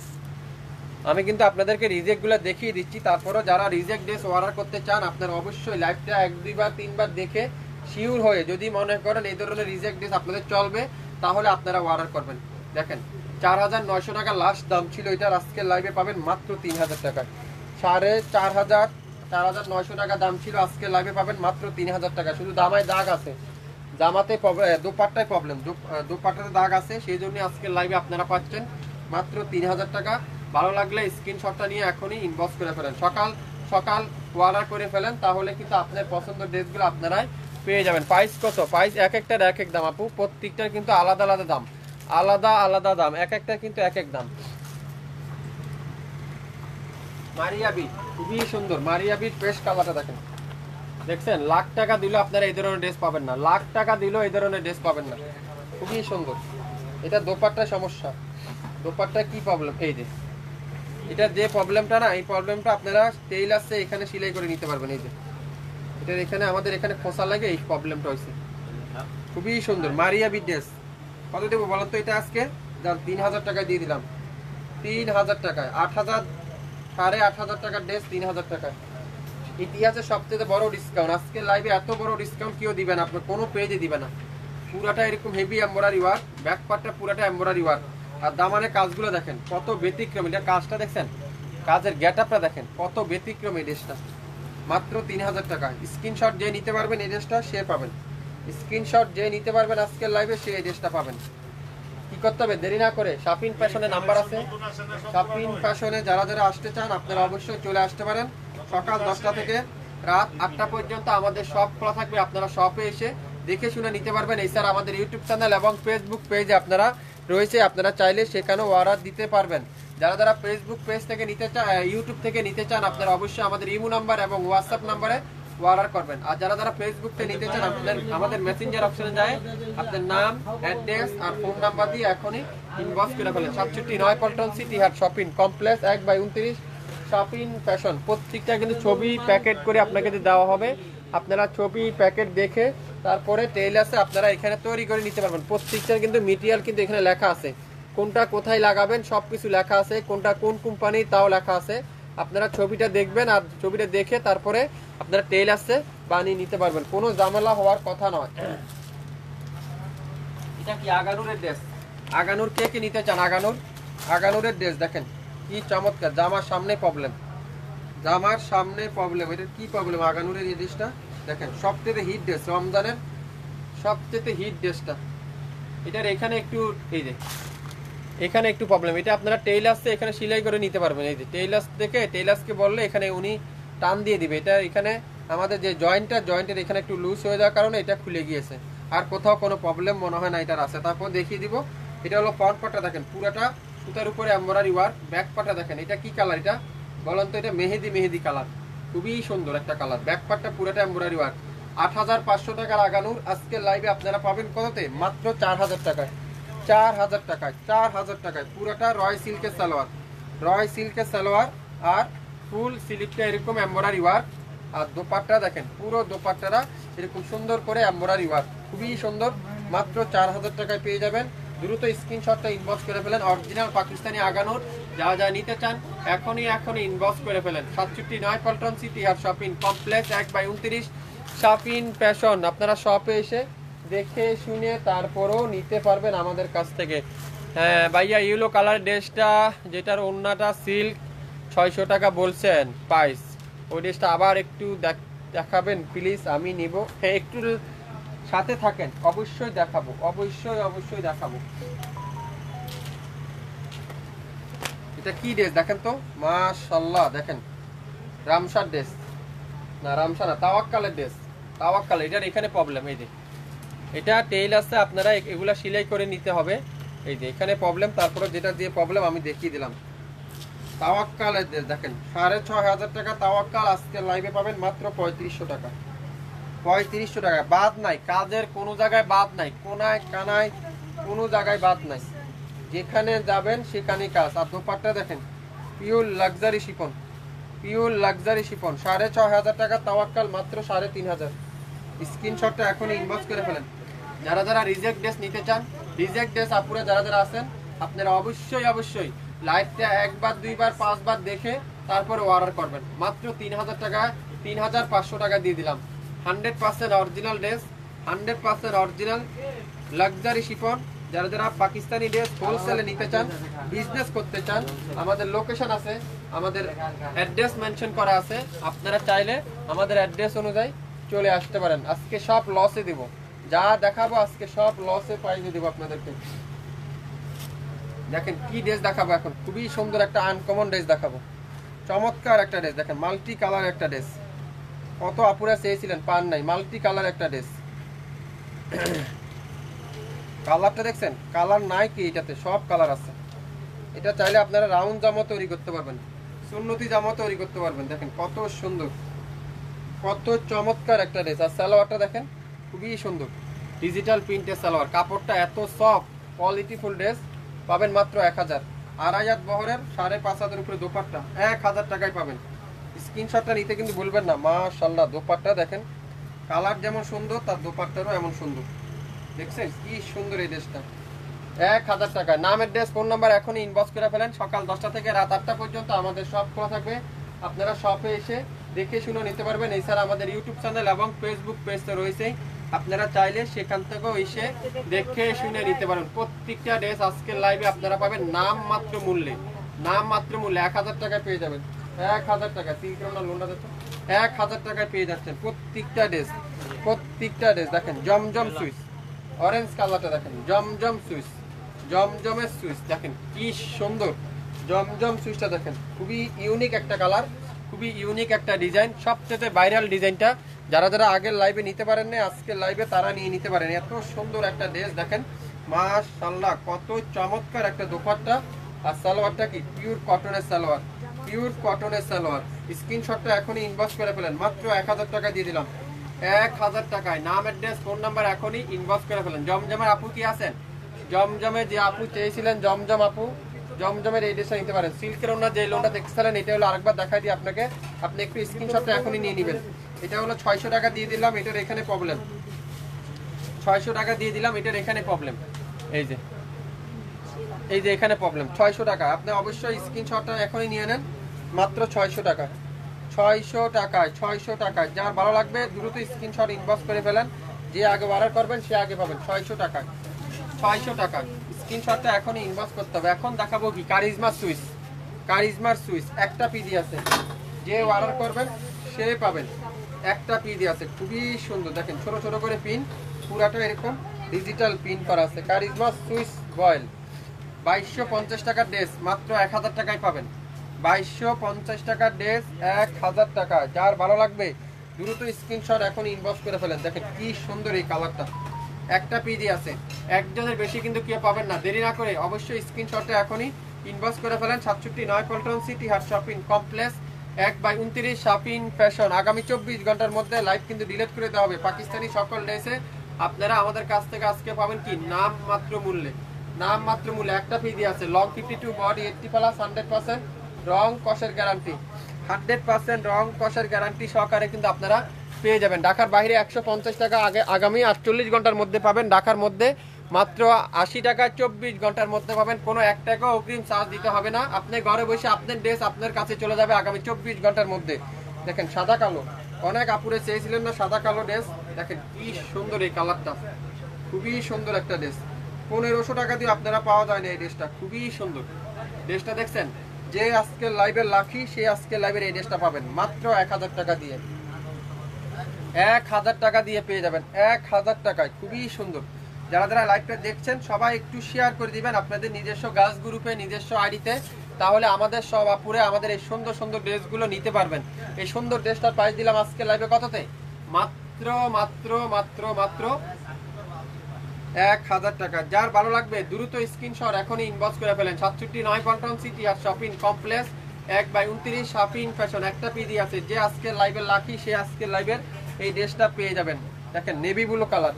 আমি কিন্তু আপনাদেরকে রিজেক্টগুলো দেখিয়ে দিচ্ছি। তারপরও যারা রিজেক্ট ড্রেস অর্ডার করতে চান আপনারা অবশ্যই লাইভটা 1-2 বার 3 বার দেখে শিওর হয়ে যদি মনে করেন এই ধরনের রিজেক্ট ড্রেস আপনাদের চলবে তাহলে আপনারা অর্ডার করবেন। দেখেন 4,900 টাকা লাস্ট দাম ছিল এটার, আজকের লাইভে পাবেন মাত্র 3,000 টাকায়। 4,900 টাকা দাম ছিল, আজকের লাইভে পাবেন মাত্র 3,000 টাকা। শুধু দামায় দাগ আছে, জামাতে দোপাট্টায় প্রবলেম, দোপাট্টাতে দাগ আছে, সেই জন্য আজকের লাইভে আপনারা পাচ্ছেন মাত্র 3,000 টাকা। ভালো লাগলে স্ক্রিনশটটা নিয়ে এখনই ইনবক্স করে ফেলেন। সকাল সকাল অর্ডার করে ফেলেন, তাহলে কিন্তু আপনার পছন্দের ড্রেসগুলো আপনারাই পেয়ে যাবেন। প্রাইস কত? প্রাইস এক একটার এক এক দাম আপু, প্রত্যেকটার কিন্তু আলাদা আলাদা দাম, আলাদা আলাদা দাম, এক একটা কিন্তু এক এক দাম। মারিয়া বিট খুবই সুন্দর, মারিয়া বিট পেস্ট কালারটা দেখেন, দেখছেন? লাখ টাকা দিলে আপনারা এই ধরনের ড্রেস পাবেন না, লাখ টাকা দিলেও এই ধরনের ড্রেস পাবেন না। খুবই সুন্দর। এটা দোপাট্টার সমস্যা, দোপাট্টা কি প্রবলেম, এই যে এটা যে প্রবলেমটা না, এই প্রবলেমটা আপনারা টেইলার্সে এখানে সেলাই করে নিতে পারবেন। এই যে এটা এখানে আমাদের এখানে খোসা লাগে, এই প্রবলেমটা হয়েছে। খুবই সুন্দর মারিয়া বিট ড্রেস। কত দেবো বলেন তো? এটা আজকে 3000 টাকায় দিয়ে দিলাম, 3000 টাকায়, 8000, 8500 টাকার ড্রেস 3000 টাকায়। ইতিহাসের সবচেয়ে বড় ডিসকাউন্ট আজকে লাইভে, এত বড় ডিসকাউন্ট কেউ দিবে না, আপনার কোনো পেজে দিবে না। পুরাটা এরকম হেভি এমব্রয়ডারি ওয়ার্ক, ব্যাক পার্টটা পুরাটা এমব্রয়ডারি ওয়ার্ক, আর দামানের কাজগুলো দেখেন কত ব্যতিক্রম। এটা কাজটা দেখছেন, কাজের গেটআপটা দেখেন কত ব্যতিক্রম। এই ড্রেসটা মাত্র 3000 টাকা। স্ক্রিনশট যে নিতে পারবেন এই ড্রেসটা সে পাবেন, স্ক্রিনশট যে নিতে পারবেন আজকের লাইভে সে এই ড্রেসটা পাবেন। কি করতে হবে? দেরি না করে শাপিন ফ্যাশনে নাম্বার আছে, শাপিন ফ্যাশনে যারা যারা আসতে চান আপনারা অবশ্যই চলে আসতে পারেন। সকাল 10টা থেকে রাত 8টা পর্যন্ত আমাদের শপ খোলা থাকবে, আপনারা শপে এসে দেখে শুনে নিতে পারবেন। এছাড়া আমাদের ইউটিউব চ্যানেল এবং ফেসবুক পেজে আপনারা রয়েছে, আপনারা চাইলে সেখানেও অর্ডার দিতে পারবেন। যারা যারা ফেসবুক পেজ থেকে নিতে চান, ইউটিউব থেকে নিতে চান, আপনারা অবশ্যই আমাদের ইমো নাম্বার এবং হোয়াটসঅ্যাপ নাম্বারে অর্ডার করবেন। আর যারা যারা ফেসবুক থেকে নিতে চান আমাদের মেসেঞ্জার অপশনে যায়, আপনার নাম, অ্যাড্রেস আর ফোন নাম্বার দিয়ে এখনই ইনবক্স করে ফেলেন। 67 পল্টন সিটি হাট শপিং কমপ্লেক্স 1/29 শপিং ফ্যাশন। প্রত্যেকটা কিন্তু ছবি প্যাকেট করে আপনাকে দেওয়া হবে, আপনারা ছবি প্যাকেট দেখে তারপরে টেইলার্সে আপনারা এখানে তৈরি করে নিতে পারবেন। প্রত্যেকটার কিন্তু মেটেরিয়াল কিন্তু এখানে লেখা আছে, কোনটা কোথায় লাগাবেন সব কিছু লেখা আছে, কোনটা কোন কোম্পানি তাও লেখা আছে। আপনারা ছবিটা দেখবেন আর ছবিটা দেখে তারপরে আপনারা টেইলার্সে বানিয়ে নিতে পারবেন, কোনো ঝামেলা হওয়ার কথা নয়। এটা কি আগানুরের ড্রেস? আগানুর কে কে নিতে চান? আগানুরের ড্রেস দেখেন কি চমৎকার। জামার সামনে প্রবলেম, জামার সামনে প্রবলেম, এটা কি প্রবলেম? আগানুরের এই ড্রেসটা দেখেন, সবচেয়ে হিট ড্রেস, রমজানের সবচেয়ে হিট ড্রেসটা। এটার এখানে একটু, এই যে এখানে একটু প্রবলেম, এটা আপনারা টেইলার্সে এখানে সেলাই করে নিতে পারবেন। এই যে টেইলার্স থেকে, টেইলার্সকে বললে এখানে উনি টান দিয়ে দিবে। এটা এখানে আমাদের যে জয়েন্টের এখানে একটু লুজ হয়ে যাওয়ার কারণে এটা খুলে গিয়েছে, আর কোথাও কোনো প্রবলেম মনে হয় না এটার আছে। তারপর দেখিয়ে দিব, এটা হলো ফ্রন্ট পার্টটা দেখেন পুরাটা সুতার উপরে এমব্রয়ডারি ওয়ার্ক। ব্যাক পার্টটা দেখেন, এটা কি কালার? এটা বলেন তো? এটা মেহেদি কালার, খুবই সুন্দর একটা কালার। ব্যাক পার্টটা পুরাটা এমব্রয়ডারি ওয়ার্ক। 8500 টাকার আগানুর আজকের লাইভে আপনারা পাবেন কততে? মাত্র 4000 টাকায়। 4000 টাকায়, 4000 টাকায় পুরাটা রয় সিল্কের সালোয়ার, রয় সিল্কের সালোয়ার আর ফুল সিল্কটা এরকম এমব্রয়ডারি ওয়ার্ক। আর দোপাট্টা দেখেন, পুরো দোপাট্টাটা এরকম সুন্দর করে এমব্রয়ডারি ওয়ার্ক, খুবই সুন্দর। মাত্র 4000 টাকায় পেয়ে যাবেন। দ্রুত স্ক্রিনশটটা ইনবক্স করে ফেলেন। অরিজিনাল পাকিস্তানি আগানোর যা যা নিতে চান এখনই ইনবক্স করে ফেলেন। 67 পল্টন সিটি হাট শপিং কমপ্লেক্স 1/29 শপিং ফ্যাশন। আপনারা শপে এসে দেখে শুনে তারপরও নিতে পারবেন আমাদের কাছ থেকে। হ্যাঁ ভাইয়া, ইয়েলো কালার ড্রেসটা যেটার ওড়নাটা সিল্ক 600 টাকা বলছেন প্রাইস, ওই ড্রেসটা আবার একটু দেখাবেন প্লিজ, আমি নিব। হ্যাঁ একটু সাথে থাকেন, অবশ্যই দেখাবো, অবশ্যই দেখাবো। এটা কি ড্রেস দেখেন তো, মাশাআল্লাহ দেখেন, রামসার ড্রেস না, রামসা না, তাওয়াক্কালের ড্রেস, তাওয়াক্কাল। এটার এখানে প্রবলেম, এই যে এটা টেইলার্সে আপনারা এগুলা সেলাই করে নিতে হবে। এই যে এখানে প্রবলেম, তারপরে যেটা দিয়ে প্রবলেম আমি দেখিয়ে দিলাম। তাওয়াক্কালের ড্রেস দেখেন, 6500 টাকা তাওয়াক্কাল। আজকে লাইভে পাবেন মাত্র 3500 টাকা, 3500 টাকা। বাদ নাই, কাজের কোনো জায়গায় বাদ নাই, কোনায় কানায় কোনো জায়গায় বাদ নাই, যেখানে যাবেন সেখানেই কাজ। আর দোপাট্টা দেখেন, pure luxury chiffon, pure luxury chiffon. 6500 টাকা তাওয়াক্কাল, মাত্র 3500। স্ক্রিনশটটা এখনই ইনবক্স করে ফেলেন। যারা যারা রিজেক্ট ড্রেস নিতে চান, রিজেক্ট ড্রেস আপুরা যারা যারা আছেন, আপনারা অবশ্যই লাইভটা একবার, দুইবার, 5 বার দেখে তারপরে অর্ডার করবেন। মাত্র 3000 টাকা, 3500 টাকা দিয়ে দিলাম। 100% original dress, 100% original luxury chiffon. যারা যারা পাকিস্তানি ড্রেস হোলসেলে নিতে চান, বিজনেস করতে চান, আমাদের লোকেশন আছে, আমাদের অ্যাড্রেস মেনশন করা আছে, আপনারা চাইলে আমাদের অ্যাড্রেস অনুযায়ী চলে আসতে পারেন। আজকে সব লসে দিব, যা দেখাবো আজকে সব লসে পাইয়ে দিব আপনাদেরকে। দেখেন কি ড্রেস দেখাবো এখন, খুবই সুন্দর একটা আনকমন ড্রেস দেখাবো। চমৎকার একটা ড্রেস দেখেন, মাল্টি কালার একটা ড্রেস। কত আপুরা চেয়েছিলেন, পান নাই। মাল্টি কালার একটা ড্রেস। কালারটা দেখছেন, কালার নাই কি এটাতে, সব কালার আছে। এটা চাইলে আপনারা রাউন্ড জামা তৈরি করতে পারবেন, সুন্নতি জামা তৈরি করতে পারবেন। দেখেন কত সুন্দর, কত চমৎকার একটা ড্রেস। আর সালোয়ারটা দেখেন খুবই সুন্দর, ডিজিটাল প্রিন্টের সালোয়ার। কাপড়টা এত সফট, কোয়ালিটিফুল ড্রেস পাবেন মাত্র 1000। আড়াই হাত বহরের 5.5 উপরে দোপাট্টা 1000 টাকায় পাবেন। স্ক্রিনশটটা নিতে কিন্তু ভুলবেন না। মাশাআল্লাহ, দোপাট্টা দেখেন, কালার যেমন সুন্দর তার দোপাট্টারও এমন সুন্দর। দেখছেন কি সুন্দর এই ড্রেসটা, 1000 টাকা। নামের ড্রেস, ফোন নাম্বার এখনই ইনবক্স করে ফেলেন। সকাল 10টা থেকে রাত 8টা পর্যন্ত আমাদের শপ খোলা থাকবে। আপনারা শপে এসে দেখে শুনে নিতে পারবেন। এছাড়া আমাদের ইউটিউব চ্যানেল এবং ফেসবুক পেজ তো রয়েছেই, আপনারা চাইলে সেখান থেকেও এসে দেখে শুনে নিতে পারেন। প্রত্যেকটা ড্রেস আজকের লাইভে আপনারা পাবেন নাম মাত্র মূল্যে, নাম মাত্র মূল্যে 1000 টাকায় পেয়ে যাবেন। 1000 টাকা তিনটা লোনটা দিচ্ছে, 1000 টাকায় পেয়ে যাচ্ছেন প্রত্যেকটা ড্রেস। প্রত্যেকটা ড্রেস দেখেন, জমজম সুইচ, অরেঞ্জ কালারটা দেখেন, জমজম সুইচ, জমজমের সুইচ দেখেন কি সুন্দর। জমজম সুইচটা দেখেন, খুবই ইউনিক একটা কালার, খুবই ইউনিক একটা ডিজাইন। সবচেয়ে ভাইরাল ডিজাইনটা যারা যারা আগের লাইভে নিতে পারেন না, আজকের লাইভে তারা নিয়ে নিতে পারেন। এত সুন্দর একটা ড্রেস দেখেন, মাশাআল্লাহ, কত চমৎকার একটা দোপাট্টা। আর সালোয়ারটা কি পিওর কটনের সালোয়ার, পিওর কটনের সালোয়ার। স্ক্রিনশটটা এখনই ইনবক্স করে ফেলেন, মাত্র 1000 টাকা দিয়ে দিলাম। 1000 টাকায় নাম, অ্যাড্রেস, ফোন নাম্বার এখনই ইনবক্স করে ফেলেন। জমজমের আপু কি আছেন? জমজমে যে আপু চেয়েছিলেন, জমজম আপু, জমজমের এই ড্রেসটা নিতে পারেন। সিল্কের ওনার যে লোনটা দেখছিলেন, এটা হলো আরেকবার দেখাই দিই আপনাকে, আপনি একটু স্ক্রিনশটটা এখনই নিয়ে নেবেন। এটা হলো 600 টাকা দিয়ে দিলাম, এটার এখানে প্রবলেম। 600 টাকা দিয়ে দিলাম, এটার এখানে প্রবলেম। এই যে, এই যে এখানে প্রবলেম। 600 টাকা, আপনি অবশ্যই স্ক্রিনশটটা এখনই নিয়ে নেন, মাত্র 600 টাকা। 600 টাকায়, 600 টাকায়। যার ভালো লাগবে দ্রুত স্ক্রিনশট ইনবক্স করে ফেলেন। যে আগে অর্ডার করবেন সে আগে পাবেন। 600 টাকায়, 600 টাকা। স্ক্রিনশটটা এখনই ইনবক্স করতে হবে। এখন দেখাবো কি কারিজমা সুইচ, কারিজমার সুইচ একটা পিডি আছে, যে অর্ডার করবেন সে পাবেন। একটা পিডি আছে, খুবই সুন্দর দেখেন, ছোট ছোট করে পিন, পুরাটা এরকম ডিজিটাল পিন করা আছে। কারিজমা সুইচ বয়েল 2250 টাকার ড্রেস, মাত্র 1000 টাকায় পাবেন। 2250 টাকার ড্রেস 1000 টাকা। যার ভালো লাগবে দ্রুত স্ক্রিনশট এখন ইনবক্স করে ফেলেন। দেখেন কি সুন্দর এই কালারটা, একটা পিডি আছে, একজনের বেশি কিন্তু কেউ পাবেন না। দেরি না করে অবশ্যই স্ক্রিনশটটা এখনই ইনবক্স করে ফেলেন। 67 পল্টন সিটি হাট শপিং কমপ্লেক্স 1/29 শপিং ফ্যাশন। আগামী 24 ঘন্টার মধ্যে লাইভ কিন্তু ডিলিট করে দেওয়া হবে। পাকিস্তানি সকল ড্রেসে আপনারা আমাদের কাছ থেকে আজকে পাবেন কি নাম মাত্র মূল্যে, নাম মাত্র মূল্যে। একটা পিডি আছে, লং 52, বডি 80+, 100% রং কষের গ্যারান্টি, 100% রং কষের গ্যারান্টি সহকারে কিন্তু আপনারা পেয়ে যাবেন। ঢাকার বাইরে 150 টাকা, আগামী 48 ঘন্টার মধ্যে পাবেন। ঢাকার মধ্যে মাত্র 80 টাকা 24 ঘন্টার মধ্যে পাবেন। কোনো 1 টাকাও অগ্রিম চার্জ দিতে হবে না। আপনি ঘরে বসে আপনার ড্রেস আপনার কাছে চলে যাবে আগামী 24 ঘন্টার মধ্যে। দেখেন সাদা কালো, অনেক আপুরে চেয়েছিলেন না সাদা কালো ড্রেস, দেখেন কি সুন্দর এই কালারটা, খুবই সুন্দর একটা ড্রেস। 1500 টাকা দিয়ে আপনারা পাওয়া যায় না এই ড্রেসটা, খুবই সুন্দর ড্রেসটা। দেখছেন, যে আজকের লাইভের লাকি সে আজকের লাইভের এই ড্রেসটা পাবেন মাত্র 1000 টাকা দিয়ে। 1000 টাকা দিয়ে পেয়ে যাবেন, 1000 টাকায়। খুবই সুন্দর। যারা যারা লাইভটা দেখছেন সবাই একটু শেয়ার করে দিবেন আপনাদের নিজস্ব গাছ গ্রুপে, নিজস্ব আইডিতে, তাহলে আমাদের সব আপুরে আমাদের এই সুন্দর সুন্দর ড্রেসগুলো নিতে পারবেন। এই সুন্দর ড্রেসটার প্রাইস দিলাম আজকে লাইভে কততে? মাত্র মাত্র মাত্র মাত্র 1000 টাকা। যার ভালো লাগবে দ্রুত স্ক্রিনশট এখনই ইনবক্স করে ফেলেন। 67 পল্টন সিটি আর শপিং কমপ্লেক্স 1/29 শপিং ফ্যাশন। একটা পিডি আছে, যে আজকের লাইভের লাকি সে আজকের লাইভের এই ড্রেসটা পেয়ে যাবেন। দেখেন নেভি ব্লু কালার,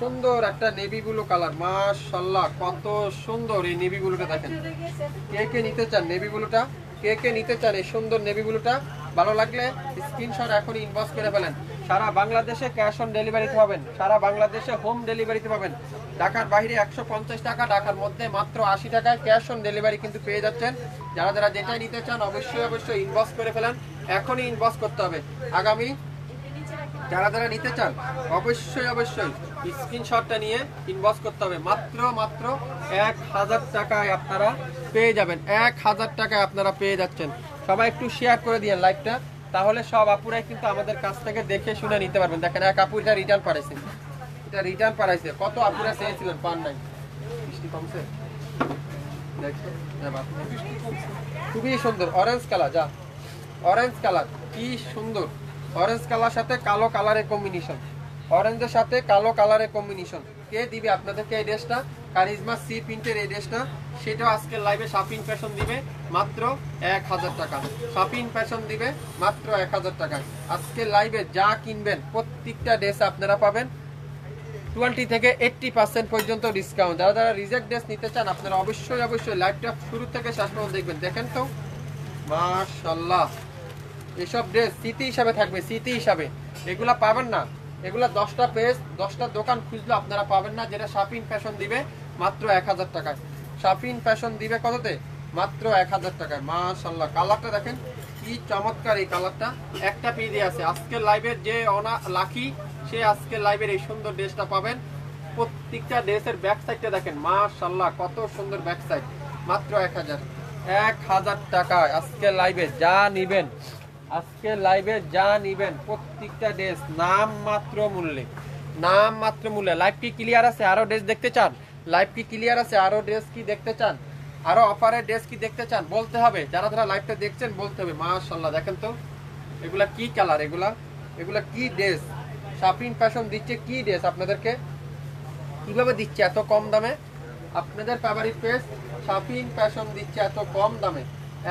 সুন্দর একটা নেভি ব্লু কালার, মাশাআল্লাহ কত সুন্দর এই নেভি ব্লুটা। দেখেন কে কে নিতে চান নেভি ব্লুটা, কে কে নিতে চান এই সুন্দর নেভি ব্লুটা? ভালো লাগলে স্ক্রিনশট এখনই ইনবক্স করে ফেলেন। সারা বাংলাদেশে ক্যাশ অন ডেলিভারিতে পাবেন, সারা বাংলাদেশে হোম ডেলিভারিতে পাবেন। ঢাকার বাইরে 150 টাকা, ঢাকার মধ্যে মাত্র 80 টাকায় ক্যাশ অন ডেলিভারি কিন্তু পেয়ে যাচ্ছেন। যারা যারা যেটাই নিতে চান অবশ্যই অবশ্যই ইনবক্স করে ফেলেন, এখনই ইনবক্স করতে হবে। আগামী যারা যারা নিতে চান অবশ্যই অবশ্যই স্ক্রিনশটটা নিয়ে ইনবক্স করতে হবে। মাত্র মাত্র 1000 টাকায় আপনারা পেয়ে যাবেন, 1000 টাকায় আপনারা পেয়ে যাচ্ছেন। সবাই একটু শেয়ার করে দিয়েন লাইভটা, তাহলে সব আপুরাই কিন্তু আমাদের কাছ থেকে দেখে শুনে নিতে পারবেন। দেখেন এক আপু এটা রিটার্ন পাঠাইছে, এটা রিটার্ন পাঠাইছে। কত আপুরা চেয়েছিলেন, পান নাই। বৃষ্টি কমছে, খুবই সুন্দর অরেঞ্জ কালার। যা অরেঞ্জ কালার, কি সুন্দর। অরেঞ্জ কালার সাথে কালো কালারের কম্বিনেশন, অরেঞ্জের সাথে কালো কালারের কম্বিনেশন। কে দিবে আপনাদেরকে এই ড্রেসটা? কারিজমা সি প্রিন্টের এই ড্রেসটা, সেটাও আজকের লাইভে শাপিং ফ্যাশন দিবে মাত্র 1000 টাকা। শাপিং ফ্যাশন দিবে মাত্র 1000 টাকায়। আজকের লাইভে যা কিনবেন প্রত্যেকটা ড্রেস আপনারা পাবেন 20 থেকে 80% পর্যন্ত ডিসকাউন্ট। যারা যারা রিজেক্ট ড্রেস নিতে চান আপনারা অবশ্যই অবশ্যই লাইভটা শুরু থেকে শেষ পর্যন্ত দেখবেন। দেখেন তো মাশাআল্লাহ, এসব ড্রেস স্মৃতি হিসাবে থাকবে, স্মৃতি হিসাবে। এগুলা পাবেন না, এগুলা 10টা পেজ 10টা দোকান খুঁজলে আপনারা পাবেন না। যেটা শাপিং ফ্যাশন দিবে মাত্র 1000 টাকায়। শাপিং ফ্যাশন দিবে কততে? মাত্র 1000 টাকায়। মাশাআল্লাহ, কালারটা দেখেন কি চমৎকার। এই কালারটা একটা পিস আছে। আজকের লাইভের যে লাকি সে আজকের লাইভের এই সুন্দর ড্রেসটা পাবেন। প্রত্যেকটা ড্রেসের ব্যাক সাইডটা দেখেন, মাশাআল্লাহ কত সুন্দর ব্যাক সাইড। মাত্র 1000 টাকায় আজকের লাইভে যা নিবেন, আজকের লাইভে যা নিবেন প্রত্যেকটা ড্রেস নাম মাত্র মূল্যে, নাম মাত্র মূল্যে। লাইভ কি ক্লিয়ার আছে? আরো ড্রেস দেখতে চান? লাইভ কি ক্লিয়ার আছে? আরো ড্রেস কি দেখতে চান? আরো অফারের ড্রেস কি দেখতে চান? বলতে হবে। যারা যারা লাইভটা দেখছেন বলতে হবে। মাশাআল্লাহ, দেখেন তো এগুলা কি কালার, এগুলা কি ড্রেস। শাপিং ফ্যাশন দিচ্ছে কি ড্রেস আপনাদেরকে, কিভাবে দিচ্ছে এত কম দামে। আপনাদের ফেভারিট পেজ শাপিং ফ্যাশন দিচ্ছে এত কম দামে,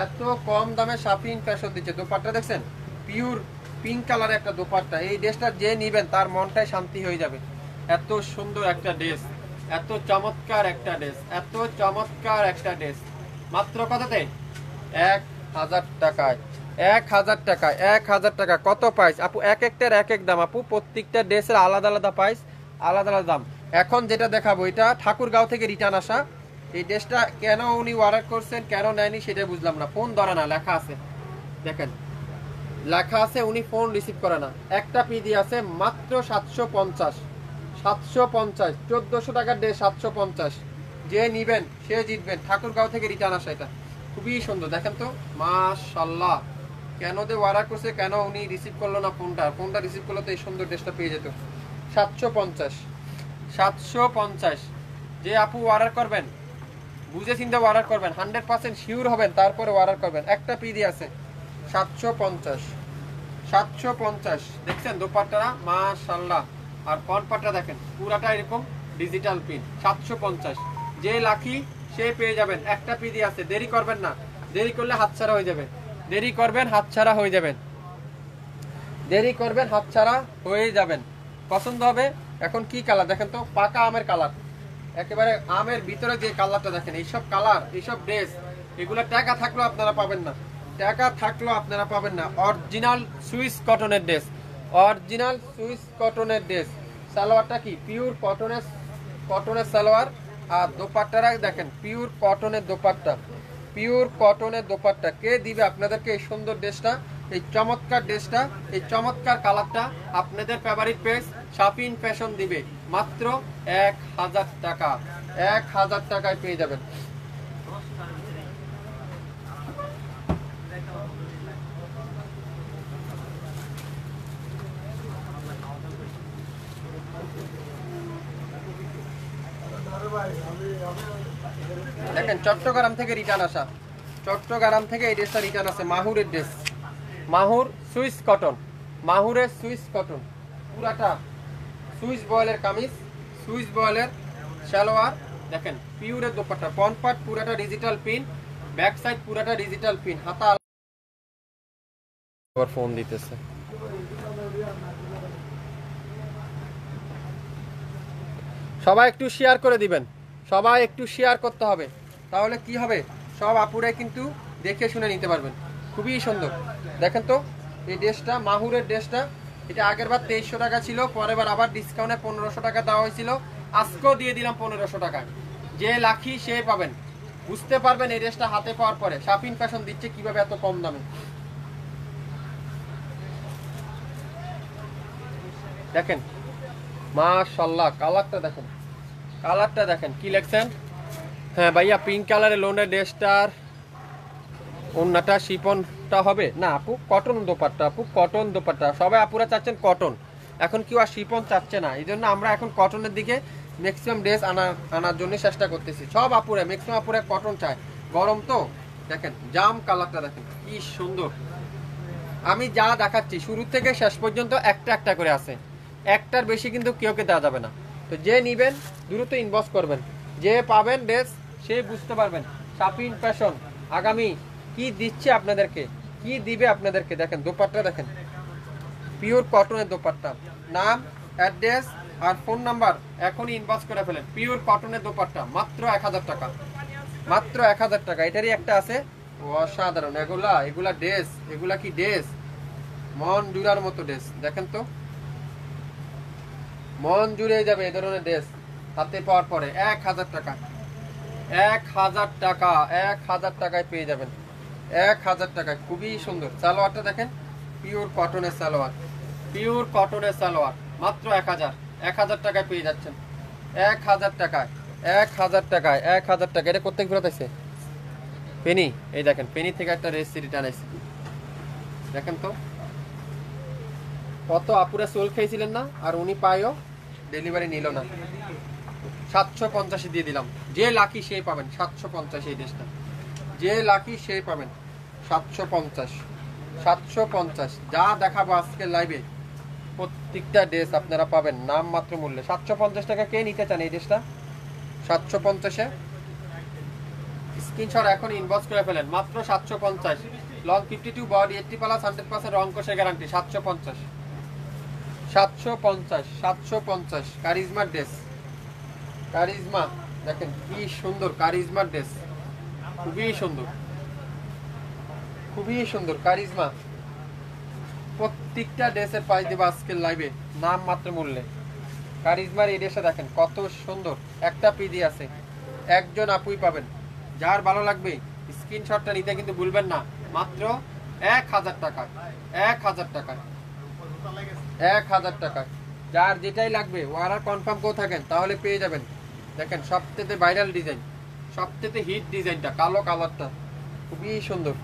এত কম দামে শাপিং ফ্যাশন দিচ্ছে। দোপাট্টা দেখছেন, পিওর পিঙ্ক কালারের একটা দোপাট্টা। এই ড্রেসটা যে নিবেন তার মনটাই শান্তি হয়ে যাবে। এত সুন্দর একটা ড্রেস, এত চমৎকার একটা ড্রেস, এত চমৎকার একটা ড্রেস। মাত্র কততে? 1000 টাকায়। 1000 টাকায়, 1000 টাকা। কত প্রাইস আপু? এক একটার এক এক দাম আপু, প্রত্যেকটা ড্রেসের আলাদা আলাদা প্রাইস, আলাদা আলাদা দাম। এখন যেটা দেখাবো এটা ঠাকুরগাঁও থেকে রিটার্ন আসা। এই ড্রেসটা কেন উনি অর্ডার করছেন, কেন নেয়নি সেটা বুঝলাম না। ফোন ধরে না, লেখা আছে দেখেন, লেখা আছে উনি ফোন রিসিভ করে না। একটা পিডি আছে মাত্র 750, 750 1400 টাকার ড্রেস 750। যে নিবেন সে জিতবেন। ঠাকুরগাঁও থেকে রিটার্ন আসা, এটা খুবই সুন্দর। দেখেন তো মাশাআল্লাহ, কেন যে অর্ডার করছে, কেন উনি রিসিভ করলো না ফোনটা। ফোনটা রিসিভ করলো তো এই সুন্দর ড্রেসটা পেয়ে যেত। 750, 750। যে আপু অর্ডার করবেন বুঝে চিন্তা অর্ডার করবেন, 100% শিওর হবেন, তারপরে অর্ডার করবেন। একটা পিডি আছে 750, 750। দেখছেন দোপাট্টাটা মাশাআল্লাহ। আর ফ্রন্টপাটটা দেখেন পুরাটা এরকম ডিজিটাল প্রিন্ট। 750। যে লাকি সে পেয়ে যাবেন। একটা পিডি আছে, দেরি করবেন না, দেরি করলে হাতছাড়া হয়ে যাবে। দেরি করবেন হাতছাড়া হয়ে যাবেন, দেরি করবেন হাতছাড়া হয়ে যাবেন। পছন্দ হবে। এখন কি কালার দেখেন তো, পাকা আমের কালার, একেবারে আমের ভিতরে যে কালারটা দেখেন। এইসব কালার, এইসব ড্রেস, এগুলো টাকা থাকলেও আপনারা পাবেন না, টাকা থাকলেও আপনারা পাবেন না। অরিজিনাল সুইস কটনের ড্রেস, অরিজিনাল সুইস কটনের ড্রেস। সালোয়ারটা কি পিওর কটনের, কটনের সালোয়ার। আর দোপাট্টারা দেখেন পিওর কটনের দোপাট্টা, পিওর কটনের দোপাট্টা। কে দিবে আপনাদেরকে এই সুন্দর ড্রেসটা, এই চমৎকার ড্রেসটা, এই চমৎকার কালারটা? আপনাদের ফেভারিট পেজ শাপিং ফ্যাশন দিবে মাত্র 1000 টাকা। 1000 টাকায় পেয়ে যাবেন। দেখেন চট্টগ্রাম থেকে রিটার্ন আসা, চট্টগ্রাম থেকে এই ড্রেসটা রিটার্ন আছে। মাহুরের dress, মাহুর Swiss cotton, মাহুরের Swiss cotton. পুরাটা সুইস বয়েলের কামিজ, সুইস বয়েলের সালোয়ার। দেখেন পিওরের দোপাট্টা, ফ্রন্ট পার্ট পুরাটা ডিজিটাল প্রিন্ট, ব্যাক সাইড পুরাটা ডিজিটাল প্রিন্ট। হাতা আবার ফোন দিতেছে। সবাই একটু শেয়ার করে দিবেন, সবাই একটু শেয়ার করতে হবে, তাহলে কি হবে সব আপুরাই কিন্তু দেখে শুনে নিতে পারবেন। খুবই সুন্দর। দেখেন তো এই ড্রেসটা, মাহুরের ড্রেসটা, এটা আগের বার 2300 টাকা ছিল, পরের বার আবার ডিসকাউন্টে 1500 টাকা দেওয়া হয়েছিল, আজকেও দিয়ে দিলাম 1500 টাকা। যে লাকি সে পাবেন, বুঝতে পারবেন এই ড্রেসটা হাতে পাওয়ার পরে শাপিং ফ্যাশন দিচ্ছে কিভাবে এত কম দামে। দেখেন মাশাআল্লাহ, কালারটা দেখেন, কালারটা দেখেন কি লেখছেন। হ্যাঁ ভাইয়া, পিঙ্ক কালারের লোনের ড্রেসটার ওন্নাটা শিপনটা হবে না আপু, কটন দোপাট্টা আপু, কটন দোপাট্টা। সবাই আপুরা চাচ্ছেন কটন, এখন কেউ আর শিপন চাচ্ছে না। এই জন্য আমরা এখন কটনের দিকে ম্যাক্সিমাম ড্রেস আনার জন্য চেষ্টা করতেছি। সব আপুরা, ম্যাক্সিমাম আপুরা কটন চায়, গরম তো। দেখেন জাম কালারটা দেখেন কি সুন্দর, আমি যা দেখাচ্ছি শুরু থেকে শেষ পর্যন্ত একটা একটা করে আছে, একটার বেশি কিন্তু কেউকে দেওয়া যাবে না। তো যে নিবেন দ্রুত ইনবক্স করবেন, যে পাবেন ড্রেস সে বুঝতে পারবেন শাফিন ফ্যাশন আগামী কি দিচ্ছে আপনাদেরকে, কি দিবে আপনাদেরকে। দেখেন দোপাট্টা দেখেন, পিওর কটনের দোপাট্টা। নাম, অ্যাড্রেস আর ফোন নাম্বার এখনই ইনবক্স করে ফেলেন। পিওর কটনের দোপাট্টা মাত্র 1000 টাকা, মাত্র 1000 টাকা। এটারই একটা আছে অসাধারণ, এগুলা ড্রেস, এগুলা কি ড্রেস, মন জুড়ার মতো ড্রেস। দেখেন তো মন জুড়ে যাবে এই ধরনের ড্রেস হাতে পাওয়ার পরে। 1000 টাকা, 1000 টাকা, 1000 টাকায় পেয়ে যাবেন, 1000 টাকায়। খুবই সুন্দর সালোয়ারটা দেখেন, পিওর কটনের সালোয়ার, পিওর কটনের সালোয়ার মাত্র 1000 টাকায় পেয়ে যাচ্ছেন। 1000 টাকায়, 1000 টাকায়, 1000 টাকা। এটা কোথেকে ফেরত আছে? পেনি। এই দেখেন পেনি থেকে একটা রেসি রিটার্ন আছে। দেখেন তো কত আপুরা সোল খেয়েছিলেন না, আর উনি পায়ও ডেলিভারি নিল না। 750 দিয়ে দিলাম, যে লাকি সেই পাবেন 750। এই ড্রেসটা যে লাকি সেই পাবেন 750, 750। যা দেখাবো আজকে লাইভে প্রত্যেকটা ড্রেস আপনারা পাবেন নাম মাত্র মূল্যে। 750 টাকা কে নিতে চান এই ড্রেসটা? 750-এ স্ক্রিনশট এখন ইনবক্স করে ফেলেন, মাত্র 750। লং 52, বডি 80+, 100% রং কষে গ্যারান্টি। 750, 750, 750। কারিজমা ড্রেস, কারিজমা দেখেন কি সুন্দর, কারিজমা ড্রেস খুবই সুন্দর, খুবই সুন্দর কারিজমা। প্রত্যেকটা ড্রেসের প্রাইস দেবো আজকের লাইভে নাম মাত্র মূল্যে। কারিজমার এই ড্রেসটা দেখেন কত সুন্দর, একটা পিডি আছে, একজন আপুই পাবেন। যার ভালো লাগবে স্ক্রিনশটটা নিতে কিন্তু ভুলবেন না। মাত্র 1000 টাকা, 1000 টাকা, 1000 টাকা। যার যেটাই লাগবে অর্ডার কনফার্ম করে থাকেন তাহলে পেয়ে যাবেন। দেখেন সবথেকে ভাইরাল ডিজাইন, সবথেকে হিট ডিজাইনটা, কালো কালারটা খুবই সুন্দর।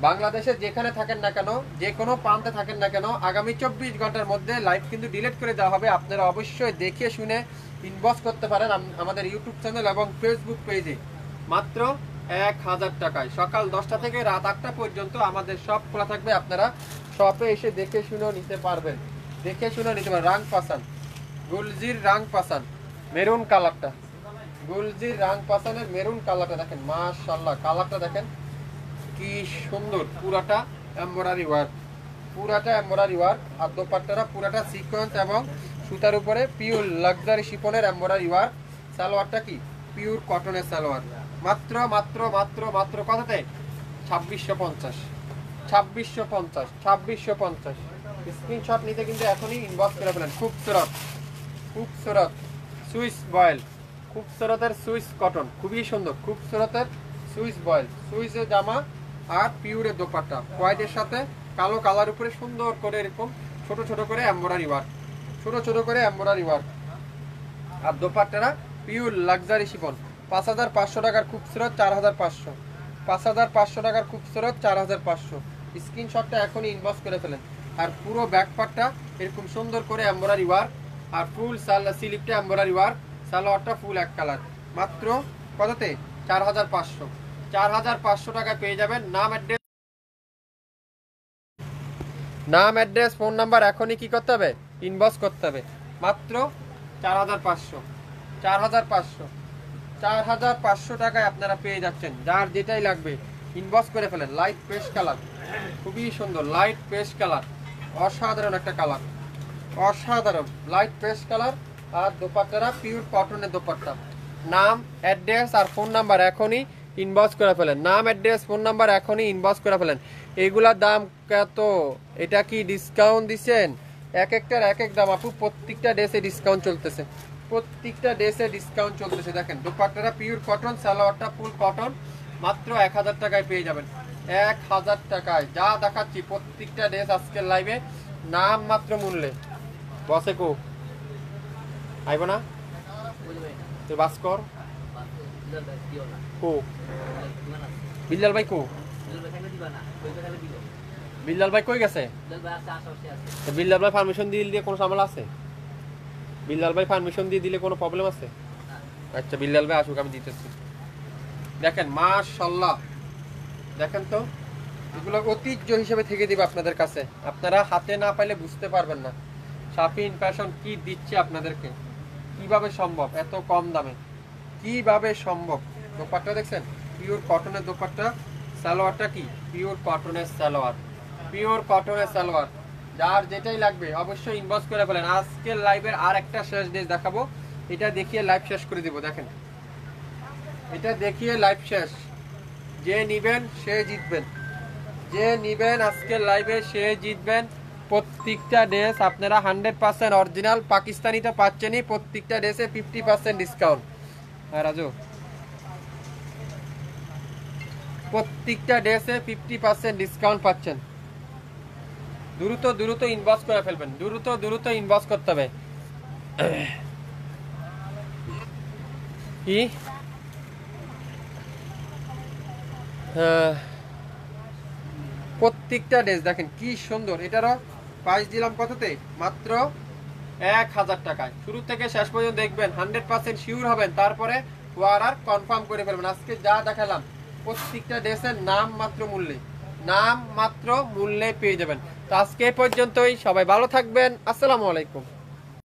বাংলাদেশে যেখানে থাকেন না কেন, যে কোনো প্রান্তে থাকেন না কেন, আগামী 24 ঘন্টার মধ্যে লাইভ কিন্তু ডিলিট করে দেওয়া হবে। আপনারা অবশ্যই দেখে শুনে ইনবক্স করতে পারেন আমাদের ইউটিউব চ্যানেল এবং ফেসবুক পেজে। মাত্র 1000 টাকায় সকাল 10টা থেকে রাত 8টা পর্যন্ত আমাদের শপ খোলা থাকবে। আপনারা শপে এসে দেখে শুনেও নিতে পারবেন, দেখে শুনেও নিতে পারবেন। রাং পাসান, গুলজির রাং পাসান, মেরুন কালারটা, গুলজির রাং পাসানের মেরুন কালারটা দেখেন, মাশাআল্লাহ কালারটা দেখেন কি সুন্দর। পুরাটা এমব্রয়ডারি ওয়ার্ক, পুরাটা এমব্রয়ডারি ওয়ার্ক। আর দোপাট্টাটা পুরাটা সিকোয়েন্স এবং সুতার উপরে পিওর লাক্সারি শিফনের এমব্রয়ডারি ওয়ার্ক। সালোয়ারটা কি পিওর কটনের সালোয়ার। মাত্র মাত্র মাত্র মাত্র কততে? 2650, 2650, 2650। স্ক্রিনশট নিতে কিন্তু এখনই ইনবক্স করে ফেলেন। খুবসুরত, খুবসুরত সুইস বয়েল, খুবসুরতের সুইস কটন খুবই সুন্দর, খুবসুরতের সুইস বয়েল, সুইসের জামা আর পিওরের দোপাট্টা। হোয়াইটের সাথে কালো কালার উপরে সুন্দর করে এরকম ছোট ছোট করে এমব্রয়ডারি ওয়ার্ক, ছোট ছোট করে এমব্রয়ডারি ওয়ার্ক। আর দোপাট্টারা পিওর লাক্সারি শিফন। 5500 টাকার খুবসুরত, 4500, 5500 টাকার খুবসুরত, 4500। স্ক্রিনশটটা এখনই ইনবক্স করে ফেলেন। আর পুরো ব্যাক পার্টটা এরকম সুন্দর করে এমব্রয়ডারি ওয়ার্ক, আর ফুল স্লিপটা এমব্রয়ডারি ওয়ার্ক, সালোয়ারটা ফুল এক কালার। মাত্র কততে? 4500, 4500 টাকায় পেয়ে যাবেন। নাম, অ্যাড্রেস, নাম অ্যাড্রেস ফোন নাম্বার এখনই কি করতে হবে? ইনবক্স করতে হবে। মাত্র 4500, 4500, 4500 টাকায় আপনারা পেয়ে যাচ্ছেন। যার যেটাই লাগবে ইনবক্স করে ফেলেন। লাইট পেস্ট কালার খুবই সুন্দর, লাইট পেস্ট কালার অসাধারণ একটা কালার, অসাধারণ লাইট পেস্ট কালার। আর দোপাট্টারা পিওর কটনের দোপাট্টা। নাম, অ্যাড্রেস আর ফোন নাম্বার এখনই ইনবক্স করে ফেলেন। নাম, অ্যাড্রেস, ফোন নাম্বার এখনই ইনবক্স করে ফেলেন। এগুলার দাম কত? এটা কি ডিসকাউন্ট দিচ্ছেন? এক একটার এক এক দাম আপু, প্রত্যেকটা ড্রেসে ডিসকাউন্ট চলতেছে, প্রত্যেকটা ড্রেসে ডিসকাউন্ট চলতেছে। দেখেন দোপাট্টাটা পিওর কটন, সালোয়ারটা ফুল কটন। মাত্র 1000 টাকায় পেয়ে যাবেন, 1000 টাকায়। যা দেখাচ্ছি প্রত্যেকটা ড্রেস আজকের লাইভে নাম মাত্র মূল্যে। বসে কো আইব না তুই বাস কর কো? বিল্লাল ভাই কো? বিল্লাল ভাই কই গেছে? বিল্লাল ভাই পারমিশন দিয়ে দিলে কোনো ঝামেলা আছে? বিল্লাল ভাই পারমিশন দিয়ে দিলে কোনো প্রবলেম আছে? আচ্ছা বিল্লাল ভাই আসুক, আমি দিতেছি। দেখেন মাশাআল্লাহ, দেখেন তো এগুলো ঐতিহ্য হিসেবে থেকে দিবে আপনাদের কাছে, আপনারা হাতে না পাইলে বুঝতে পারবেন না শাফিন ফ্যাশন কি দিচ্ছে আপনাদেরকে, কিভাবে সম্ভব এত কম দামে, কিভাবে সম্ভব। দোপাট্টা দেখছেন, পিওর কটনের দোপাট্টা, সালোয়ারটা কি পিওর কটনের সালোয়ার, পিওর কটনের সালোয়ার। যার যেটাই লাগবে অবশ্যই ইনবক্স করে বলেন। আজকের লাইভের আর একটা শেষ ড্রেস দেখাবো, এটা দেখিয়ে লাইভ শেষ করে দিব। দেখেন এটা দেখিয়ে লাইভ শেষ, যে নিবেন সে জিতবেন, যে নিবেন আজকের লাইভে সে জিতবেন। প্রত্যেকটা ড্রেস আপনারা 100% অরিজিনাল পাকিস্তানিতে পাচ্ছেনই, প্রত্যেকটা ড্রেসে 50% ডিসকাউন্ট। হ্যাঁ রাজু, প্রত্যেকটা ড্রেসে 50% ডিসকাউন্ট পাচ্ছেন। দ্রুত দ্রুত ইনবক্স করে ফেলবেন, দ্রুত দ্রুত ইনবক্স করতে হবে। কি প্রত্যেকটা ড্রেস দেখেন কি সুন্দর। এটারও প্রাইস দিলাম কততে, মাত্র 1000 টাকায়। শুরু থেকে শেষ পর্যন্ত দেখবেন, 100% শিওর হবেন, তারপরে অর্ডার কনফার্ম করে ফেলবেন। আজকে যা দেখালাম প্রত্যেকটা ড্রেসের নাম মাত্র মূল্যে, নাম মাত্র মূল্যে পেয়ে যাবেন। তো আজকে পর্যন্তই, সবাই ভালো থাকবেন, আসসালামু আলাইকুম।